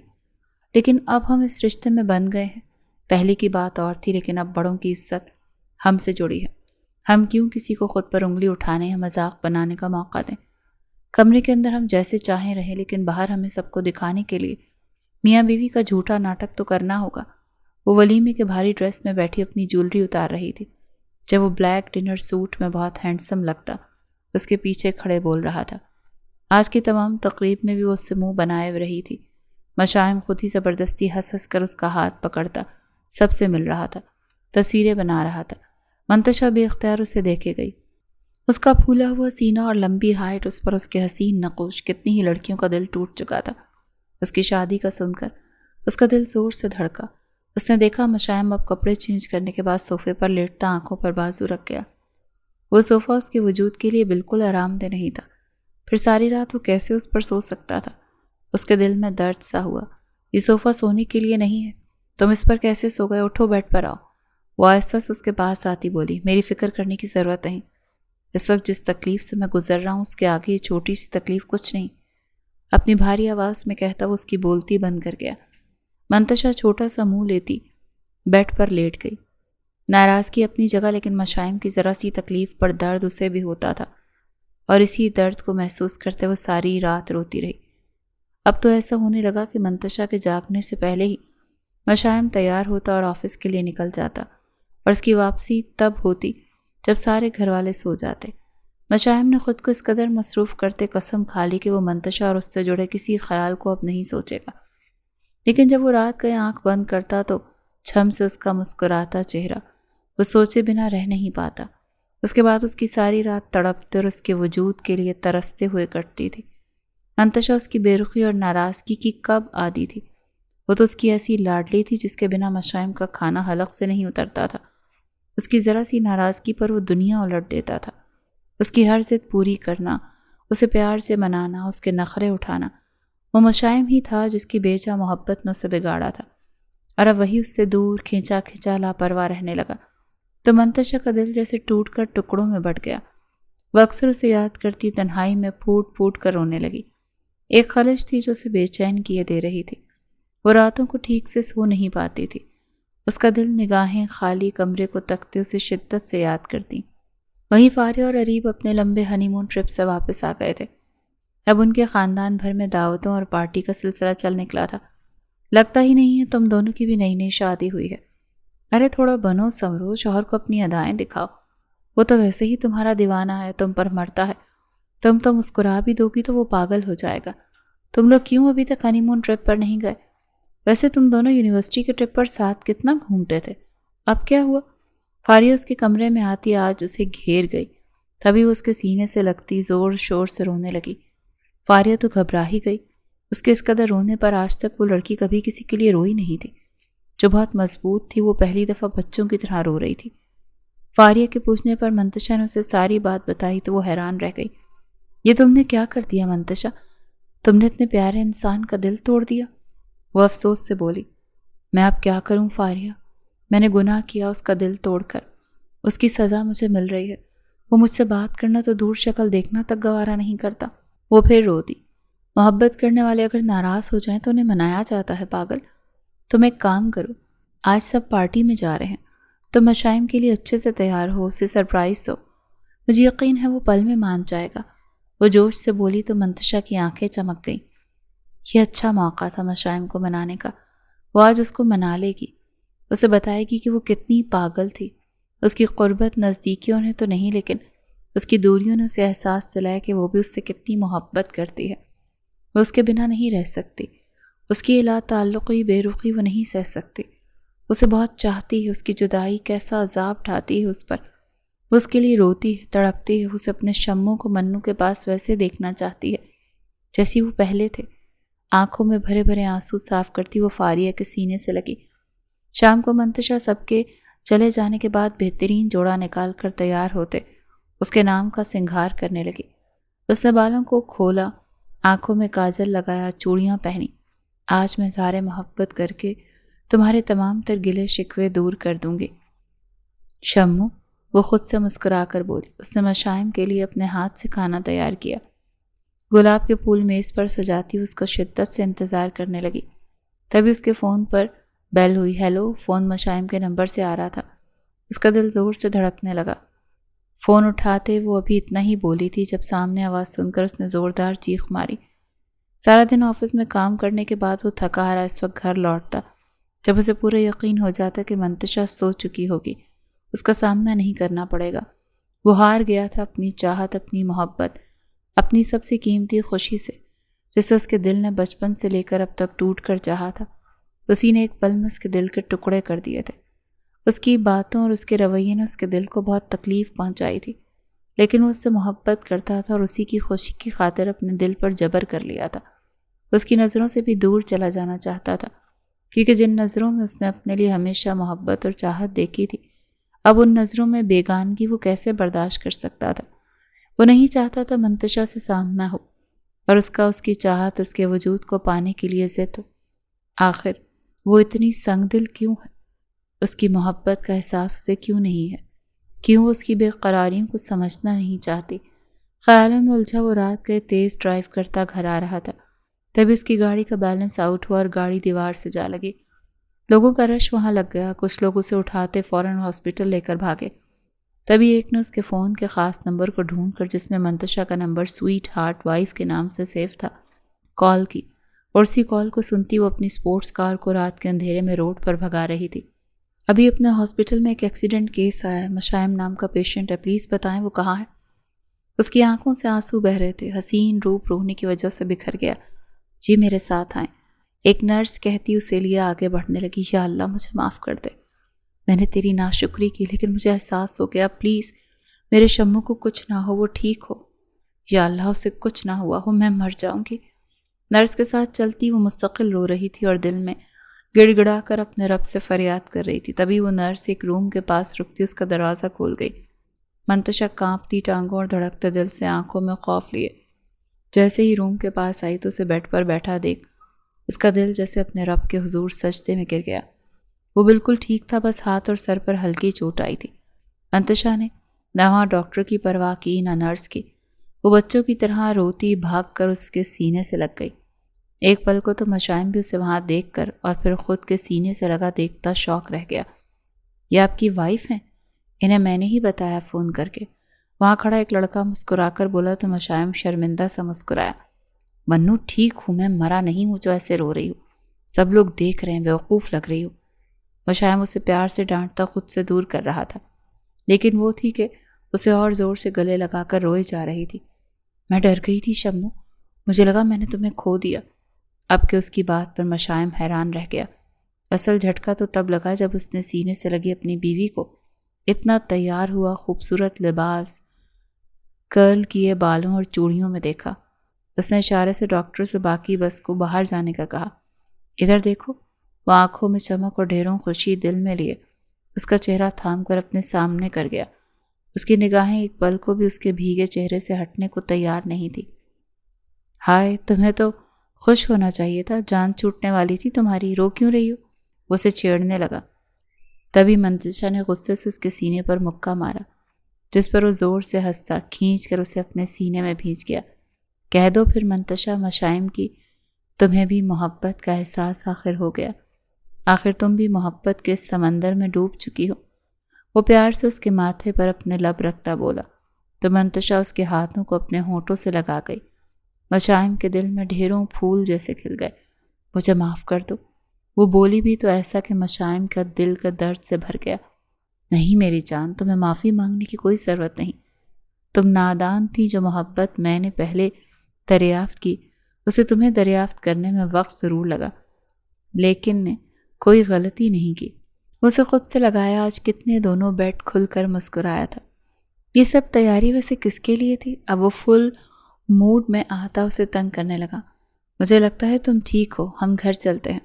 Speaker 1: لیکن اب ہم اس رشتے میں بن گئے ہیں۔ پہلے کی بات اور تھی، لیکن اب بڑوں کی عزت ہم سے جڑی ہے۔ ہم کیوں کسی کو خود پر انگلی اٹھانے یا مذاق بنانے کا موقع دیں؟ کمرے کے اندر ہم جیسے چاہیں رہیں، لیکن باہر ہمیں سب کو دکھانے کے لیے میاں بیوی کا جھوٹا ناٹک تو کرنا ہوگا۔ وہ ولیمے کے بھاری ڈریس میں بیٹھی اپنی جولری اتار رہی تھی، جب وہ بلیک ڈنر سوٹ میں بہت ہینڈسم لگتا اس کے پیچھے کھڑے بول رہا تھا۔ آج کی تمام تقریب میں بھی وہ اس سے منہ بنائے ہوئے رہی تھی۔ مشائم خود ہی زبردستی ہنس ہنس کر اس کا ہاتھ پکڑتا سب سے مل رہا تھا، تصویریں بنا رہا تھا۔ منتشا بے اختیار اسے دیکھے گئی۔ اس کا پھولا ہوا سینہ اور لمبی ہائٹ، اس پر اس کے حسین نقوش، کتنی ہی لڑکیوں کا دل ٹوٹ چکا تھا۔ اس کی شادی کا سن کر اس کا دل زور سے دھڑکا۔ اس نے دیکھا مشائم اب کپڑے چینج کرنے کے بعد صوفے پر لیٹتا آنکھوں پر بازو رکھ گیا۔ وہ صوفہ اس کے وجود کے لیے بالکل آرام دہ نہیں تھا، پھر ساری رات وہ کیسے اس پر سو سکتا تھا؟ اس کے دل میں درد سا ہوا۔ یہ صوفہ سونے کے لیے نہیں ہے، تم اس پر کیسے سو گئے؟ اٹھو، بیڈ پر آؤ۔ وہ آہستہ سے اس کے پاس آتی بولی، میری فکر کرنے کی ضرورت نہیں، اس وقت جس تکلیف سے میں گزر رہا ہوں اس کے آگے یہ چھوٹی سی تکلیف کچھ نہیں۔ اپنی بھاری آواز میں کہتا وہ اس کی بولتی بند کر گیا۔ منتشا چھوٹا سا منہ لیتی بیڈ پر لیٹ گئی، ناراضگی اپنی جگہ، لیکن مشائم کی ذرا سی تکلیف پر درد اسے بھی ہوتا تھا، اور اسی درد کو محسوس کرتے وہ ساری رات روتی رہی۔ اب تو ایسا ہونے لگا کہ منتشا کے جاگنے سے پہلے ہی مشائم تیار ہوتا اور آفس کے لیے نکل جاتا، اور اس کی واپسی تب ہوتی جب سارے گھر والے سو جاتے۔ مشائم نے خود کو اس قدر مصروف کرتے قسم کھا لی کہ وہ منتشا اور اس سے جڑے کسی خیال کو اب نہیں سوچے گا، لیکن جب وہ رات گئے آنکھ بند کرتا تو چھم سے اس کا مسکراتا چہرہ وہ سوچے بنا رہ نہیں پاتا۔ اس کے بعد اس کی ساری رات تڑپتے اور اس کے وجود کے لیے ترستے ہوئے کٹتی تھی۔ منتشا اس کی بے رخی اور ناراضگی کی کب عادی تھی؟ وہ تو اس کی ایسی لاڈلی تھی جس کے بنا مشائم کا کھانا حلق سے نہیں اترتا تھا۔ اس کی ذرا سی ناراضگی پر وہ دنیا الٹ دیتا تھا۔ اس کی ہر ضد پوری کرنا، اسے پیار سے منانا، اس کے نخرے اٹھانا، وہ مشائم ہی تھا جس کی بے جا محبت نے اسے بگاڑا تھا، اور اب وہی اس سے دور کھینچا کھینچا لاپرواہ رہنے لگا تو منتشا کا دل جیسے ٹوٹ کر ٹکڑوں میں بٹ گیا۔ وہ اکثر اسے یاد کرتی تنہائی میں پھوٹ پھوٹ کر رونے لگی۔ ایک خلش تھی جو اسے بے چین کیے دے رہی تھی۔ وہ راتوں کو ٹھیک سے سو نہیں پاتی تھی۔ اس کا دل نگاہیں خالی کمرے کو تکتے اسے شدت سے یاد کرتی۔ وہیں فاریہ اور اریب اپنے لمبے ہنی مون ٹرپ سے واپس آ گئے تھے۔ اب ان کے خاندان بھر میں دعوتوں اور پارٹی کا سلسلہ چل نکلا تھا۔ لگتا ہی نہیں ہے تم دونوں کی بھی نئی نئی شادی ہوئی ہے۔ ارے تھوڑا بنو سنورو، شوہر کو اپنی ادائیں دکھاؤ، وہ تو ویسے ہی تمہارا دیوانہ ہے، تم پر مرتا ہے، تم تو مسکرا بھی دو گی تو وہ پاگل ہو جائے گا۔ تم لوگ کیوں ابھی تک ہنی مون ٹرپ پر نہیں گئے؟ ویسے تم دونوں یونیورسٹی کے ٹرپ پر ساتھ کتنا گھومتے تھے، اب کیا ہوا؟ فاریہ اس کے کمرے میں آتی آج اسے گھیر گئی، تبھی وہ اس کے سینے سے لگتی زور شور سے رونے لگی۔ فاریہ تو گھبرا ہی گئی۔ اس کے اس قدر رونے پر آج تک وہ لڑکی کبھی کسی کے لیے روئی نہیں تھی۔ جو بہت مضبوط تھی وہ پہلی دفعہ بچوں کی طرح رو رہی تھی۔ فاریہ کے پوچھنے پر منتشا نے اسے ساری بات بتائی تو وہ حیران رہ گئی۔ یہ تم نے کیا کر دیا منتشا؟ تم نے اتنے پیارے انسان کا دل توڑ دیا۔ وہ افسوس سے بولی، میں اب کیا کروں فاریہ، میں نے گناہ کیا اس کا دل توڑ کر، اس کی سزا مجھے مل رہی ہے۔ وہ مجھ سے بات کرنا تو دور شکل دیکھنا تک گوارا نہیں کرتا۔ وہ پھر رو دی۔ محبت کرنے والے اگر ناراض ہو جائیں تو انہیں منایا جاتا ہے پاگل۔ تم ایک کام کرو، آج سب پارٹی میں جا رہے ہیں، تم مشائم کے لیے اچھے سے تیار ہو، اسے سرپرائز دو، مجھے یقین ہے وہ پل میں مان جائے گا۔ وہ جوش سے بولی تو منتشا کی آنکھیں چمک گئیں۔ یہ اچھا موقع تھا مشائم کو منانے کا۔ وہ آج اس کو منا لے گی، اسے بتائے گی کہ وہ کتنی پاگل تھی۔ اس کی قربت نزدیکیوں نے تو نہیں، لیکن اس کی دوریوں نے اسے احساس دلایا کہ وہ بھی اس سے کتنی محبت کرتی ہے۔ وہ اس کے بنا نہیں رہ سکتی، اس کی لا تعلقی بے رخی وہ نہیں سہ سکتی۔ اسے بہت چاہتی ہے، اس کی جدائی کیسا عذاب ڈھاتی ہے اس پر۔ وہ اس کے لیے روتی ہے، تڑپتی ہے، اسے اپنے شموں کو منو کے پاس ویسے دیکھنا چاہتی ہے جیسی وہ پہلے تھے۔ آنکھوں میں بھرے بھرے آنسو صاف کرتی وہ فاریہ کے سینے سے لگی۔ شام کو منتشا سب کے چلے جانے کے بعد بہترین جوڑا نکال کر تیار ہوتے اس کے نام کا سنگھار کرنے لگی۔ اس نے بالوں کو کھولا، آنکھوں میں کاجل لگایا، چوڑیاں پہنی۔ آج میں اظہار محبت کر کے تمہارے تمام تر گلے شکوے دور کر دوں گی شمو، وہ خود سے مسکرا کر بولی۔ اس نے مشائم کے لیے اپنے ہاتھ سے کھانا تیار کیا۔ گلاب کے پھول میز پر سجاتی اس کا شدت سے انتظار کرنے لگی۔ تبھی اس کے فون پر بیل ہوئی۔ ہیلو، فون مشائم کے نمبر سے آ رہا تھا۔ اس کا دل زور سے دھڑکنے لگا۔ فون اٹھاتے وہ ابھی اتنا ہی بولی تھی جب سامنے آواز سن کر اس نے زوردار چیخ ماری۔ سارا دن آفس میں کام کرنے کے بعد وہ تھکا ہارا اس وقت گھر لوٹتا جب اسے پورا یقین ہو جاتا کہ منتشا سو چکی ہوگی، اس کا سامنا نہیں کرنا پڑے گا۔ وہ ہار گیا تھا اپنی چاہت، اپنی محبت، اپنی سب سے قیمتی خوشی سے، جسے اس کے دل نے بچپن سے لے کر اب تک ٹوٹ کر چاہا تھا۔ اسی نے ایک پل میں اس کے دل کے ٹکڑے کر دیے تھے۔ اس کی باتوں اور اس کے رویے نے اس کے دل کو بہت تکلیف پہنچائی تھی، لیکن وہ اس سے محبت کرتا تھا اور اسی کی خوشی کی خاطر اپنے دل پر جبر کر لیا تھا۔ اس کی نظروں سے بھی دور چلا جانا چاہتا تھا، کیونکہ جن نظروں میں اس نے اپنے لیے ہمیشہ محبت اور چاہت دیکھی تھی، اب ان نظروں میں بیگانگی وہ کیسے برداشت کر سکتا تھا؟ وہ نہیں چاہتا تھا منتشا سے سامنا ہو اور اس کی چاہت اس کے وجود کو پانے کے لیے ضد ہو۔ آخر وہ اتنی سنگ دل کیوں ہے؟ اس کی محبت کا احساس اسے کیوں نہیں ہے؟ کیوں اس کی بے قراریوں کو سمجھنا نہیں چاہتی؟ خیالوں میں الجھا وہ رات گئے تیز ڈرائیو کرتا گھر آ رہا تھا، تبھی اس کی گاڑی کا بیلنس آؤٹ ہوا اور گاڑی دیوار سے جا لگی۔ لوگوں کا رش وہاں لگ گیا، کچھ لوگ اسے اٹھاتے فوراً ہاسپٹل لے کر بھاگے۔ تبھی ایک نے اس کے فون کے خاص نمبر کو ڈھونڈ کر، جس میں منتشا کا نمبر سویٹ ہارٹ وائف کے نام سے سیو تھا، کال کی، اور اسی کال کو سنتی وہ اپنی سپورٹس کار کو رات کے اندھیرے میں روڈ پر بھگا رہی تھی۔ ابھی اپنے ہاسپٹل میں ایک ایکسیڈنٹ کیس آیا ہے، مشائم نام کا پیشنٹ ہے، پلیز بتائیں وہ کہاں ہے؟ اس کی آنکھوں سے آنسو بہہ رہے تھے، حسین روپ رونے کی وجہ سے بکھر گیا۔ جی میرے ساتھ آئیں، ایک نرس کہتی اسے لیے آگے بڑھنے لگی۔ یا اللہ مجھے معاف کر دے، میں نے تیری ناشکری کی، لیکن مجھے احساس ہو گیا، پلیز میرے شمو کو کچھ نہ ہو، وہ ٹھیک ہو۔ یا اللہ اسے کچھ نہ ہوا ہو، میں مر جاؤں گی۔ نرس کے ساتھ چلتی وہ مستقل رو رہی تھی اور دل میں گڑ گڑا کر اپنے رب سے فریاد کر رہی تھی۔ تبھی وہ نرس ایک روم کے پاس رکتی اس کا دروازہ کھول گئی۔ منتشا کانپتی ٹانگوں اور دھڑکتے دل سے آنکھوں میں خوف لیے جیسے ہی روم کے پاس آئی تو اسے بیڈ پر بیٹھا دیکھ اس کا دل جیسے اپنے رب کے حضور سجدے میں گر گیا۔ وہ بالکل ٹھیک تھا، بس ہاتھ اور سر پر ہلکی چوٹ آئی تھی۔ منتشا نے نہ وہاں ڈاکٹر کی پرواہ کی نہ نرس کی، وہ بچوں کی طرح روتی بھاگ کر اس کے سینے سے لگ گئی۔ ایک پل کو تو مشائم بھی اسے وہاں دیکھ کر اور پھر خود کے سینے سے لگا دیکھتا شوق رہ گیا۔ یہ آپ کی وائف ہیں؟ انہیں میں نے ہی بتایا فون کر کے۔ وہاں کھڑا ایک لڑکا مسکرا کر بولا تو مشائم شرمندہ سا مسکرایا۔ منو ٹھیک ہوں، میں مرا نہیں ہوں جو ایسے رو رہی ہوں، سب لوگ دیکھ رہے ہیں، بیوقوف لگ رہی ہوں۔ مشائم اسے پیار سے ڈانٹتا خود سے دور کر رہا تھا، لیکن وہ تھی کہ اسے اور زور سے گلے لگا کر روئے جا رہی تھی۔ میں ڈر گئی تھی شمو، مجھے لگا میں نے تمہیں کھو دیا۔ اب کہ اس کی بات پر مشائم حیران رہ گیا۔ اصل جھٹکا تو تب لگا جب اس نے سینے سے لگی اپنی بیوی کو اتنا تیار ہوا خوبصورت لباس، کرل کیے بالوں اور چوڑیوں میں دیکھا۔ اس نے اشارے سے ڈاکٹر سے باقی بس کو باہر جانے کا کہا۔ ادھر دیکھو۔ وہ آنکھوں میں چمک اور ڈھیروں خوشی دل میں لیے اس کا چہرہ تھام کر اپنے سامنے کر گیا۔ اس کی نگاہیں ایک پل کو بھی اس کے بھیگے چہرے سے ہٹنے کو تیار نہیں تھی۔ ہائے، تمہیں تو خوش ہونا چاہیے تھا، جان چھوٹنے والی تھی تمہاری، رو کیوں رہی ہو؟ وہ اسے چھیڑنے لگا۔ تبھی منتشا نے غصے سے اس کے سینے پر مکہ مارا، جس پر وہ زور سے ہنستا کھینچ کر اسے اپنے سینے میں بھینچ گیا۔ کہہ دو پھر منتشا مشائم کی، تمہیں بھی محبت کا احساس آخر ہو گیا، آخر تم بھی محبت کے سمندر میں ڈوب چکی ہو۔ وہ پیار سے اس کے ماتھے پر اپنے لب رکھتا بولا تو منتشا اس کے ہاتھوں کو اپنے ہونٹوں سے لگا گئی۔ مشائم کے دل میں ڈھیروں پھول جیسے کھل گئے۔ مجھے معاف کر دو، وہ بولی بھی تو ایسا کہ مشائم کا دل کا درد سے بھر گیا۔ نہیں میری جان، تمہیں معافی مانگنے کی کوئی ضرورت نہیں، تم نادان تھی۔ جو محبت میں نے پہلے دریافت کی اسے تمہیں دریافت کرنے میں وقت ضرور لگا، لیکن نے کوئی غلطی نہیں کی۔ اسے خود سے لگایا آج کتنے دونوں بیٹھ کھل کر مسکرایا تھا۔ یہ سب تیاری ویسے کس کے لیے تھی؟ اب وہ فل موڈ میں آتا اسے تنگ کرنے لگا۔ مجھے لگتا ہے تم ٹھیک ہو، ہم گھر چلتے ہیں۔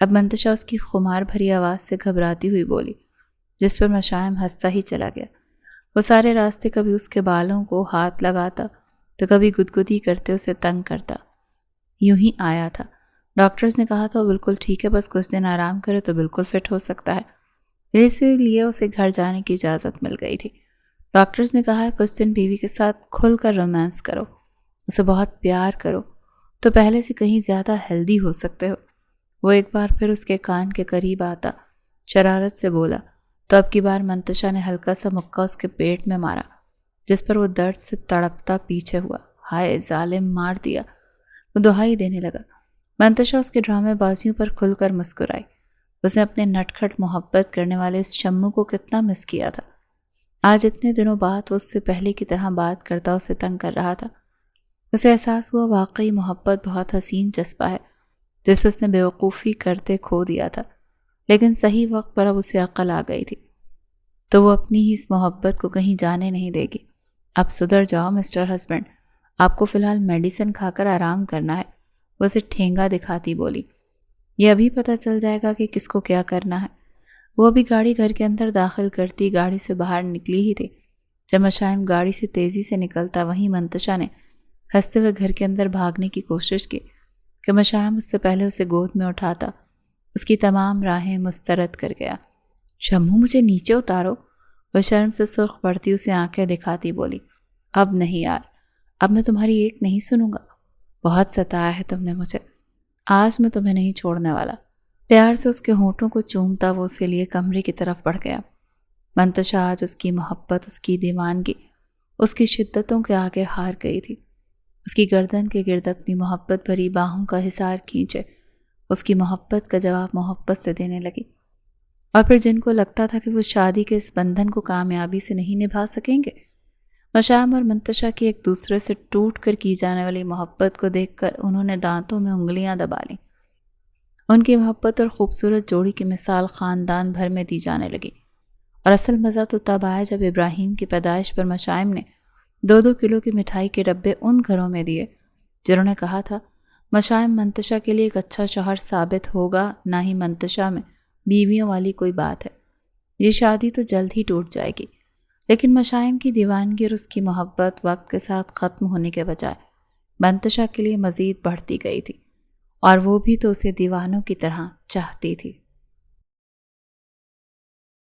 Speaker 1: اب منتشا اس کی خمار بھری آواز سے گھبراتی ہوئی بولی، جس پر مشائم ہنستا ہی چلا گیا۔ وہ سارے راستے کبھی اس کے بالوں کو ہاتھ لگاتا تو کبھی گدگدی کرتے اسے تنگ کرتا۔ یوں ہی آیا تھا، ڈاکٹرز نے کہا تھا وہ بالکل ٹھیک ہے، بس کچھ دن آرام کرے تو بالکل فٹ ہو سکتا ہے، اسی لیے اسے گھر جانے کی اجازت مل گئی تھی۔ ڈاکٹرز نے کہا ہے کچھ دن بیوی کے ساتھ کھل کر رومانس کرو، اسے بہت پیار کرو تو پہلے سے کہیں زیادہ ہیلدی ہو سکتے ہو۔ وہ ایک بار پھر اس کے کان کے قریب آتا شرارت سے بولا تو اب کی بار منتشا نے ہلکا سا مکہ اس کے پیٹ میں مارا، جس پر وہ درد سے تڑپتا پیچھے ہوا۔ ہائے ظالم، مار دیا، وہ دہائی دینے لگا۔ منتشا اس کے ڈرامے بازیوں پر کھل کر مسکرائی۔ اس نے اپنے نٹکھٹ محبت کرنے والے اس شمو کو کتنا مس کیا تھا۔ آج اتنے دنوں بعد وہ اس سے پہلے کی طرح بات کرتا اسے تنگ کر رہا تھا۔ اسے احساس ہوا واقعی محبت بہت حسین جذبہ ہے جسے اس نے بیوقوفی کرتے کھو دیا تھا، لیکن صحیح وقت پر اب اسے عقل آ گئی تھی تو وہ اپنی ہی اس محبت کو کہیں جانے نہیں دے گی۔ اب سدھر جاؤ مسٹر ہسبینڈ، آپ کو فی الحال میڈیسن کھا کر آرام کرنا ہے، وہ اسے ٹھینگا دکھاتی بولی، یہ ابھی پتہ چل جائے گا کہ کس کو کیا کرنا ہے۔ وہ ابھی گاڑی گھر کے اندر داخل کرتی گاڑی سے باہر نکلی ہی تھی جب مشائم گاڑی سے تیزی سے نکلتا وہیں منتشا نے ہنستے ہوئے گھر کے اندر بھاگنے کی کوشش کی کہ مشائم اس سے پہلے اسے گود میں اٹھاتا اس کی تمام راہیں مسترد کر گیا۔ شمو مجھے نیچے اتارو، وہ شرم سے سرخ پڑتی اسے آنکھیں دکھاتی بولی، اب نہیں یار، اب میں تمہاری ایک نہیں سنوں گا، بہت ستایا ہے تم نے مجھے، آج میں تمہیں نہیں چھوڑنے والا۔ پیار سے اس کے ہونٹوں کو چومتا وہ اس کے لیے کمرے کی طرف بڑھ گیا۔ منتشا آج اس کی محبت، اس کی دیوانگی، اس کی شدتوں کے آگے ہار گئی تھی۔ اس کی گردن کے گرد اپنی محبت بھری باہوں کا حصار کھینچے اس کی محبت کا جواب محبت سے دینے لگی۔ اور پھر جن کو لگتا تھا کہ وہ شادی کے اس بندھن کو کامیابی سے نہیں نبھا سکیں گے، مشائم اور منتشا کی ایک دوسرے سے ٹوٹ کر کی جانے والی محبت کو دیکھ کر انہوں نے دانتوں میں انگلیاں دبا لیں۔ ان کی محبت اور خوبصورت جوڑی کی مثال خاندان بھر میں دی جانے لگی، اور اصل مزہ تو تب آیا جب ابراہیم کی پیدائش پر مشائم نے 2-2 کلو کی مٹھائی کے ڈبے ان گھروں میں دیے جنہوں نے کہا تھا مشائم منتشا کے لیے ایک اچھا شوہر ثابت ہوگا، نہ ہی منتشا میں بیویوں والی کوئی بات ہے، یہ شادی تو جلد ہی ٹوٹ جائے گی۔ لیکن مشائم کی دیوانگی اور اس کی محبت وقت کے ساتھ ختم ہونے کے بجائے منتشا کے لیے مزید بڑھتی گئی تھی، اور وہ بھی تو اسے دیوانوں کی طرح چاہتی تھی۔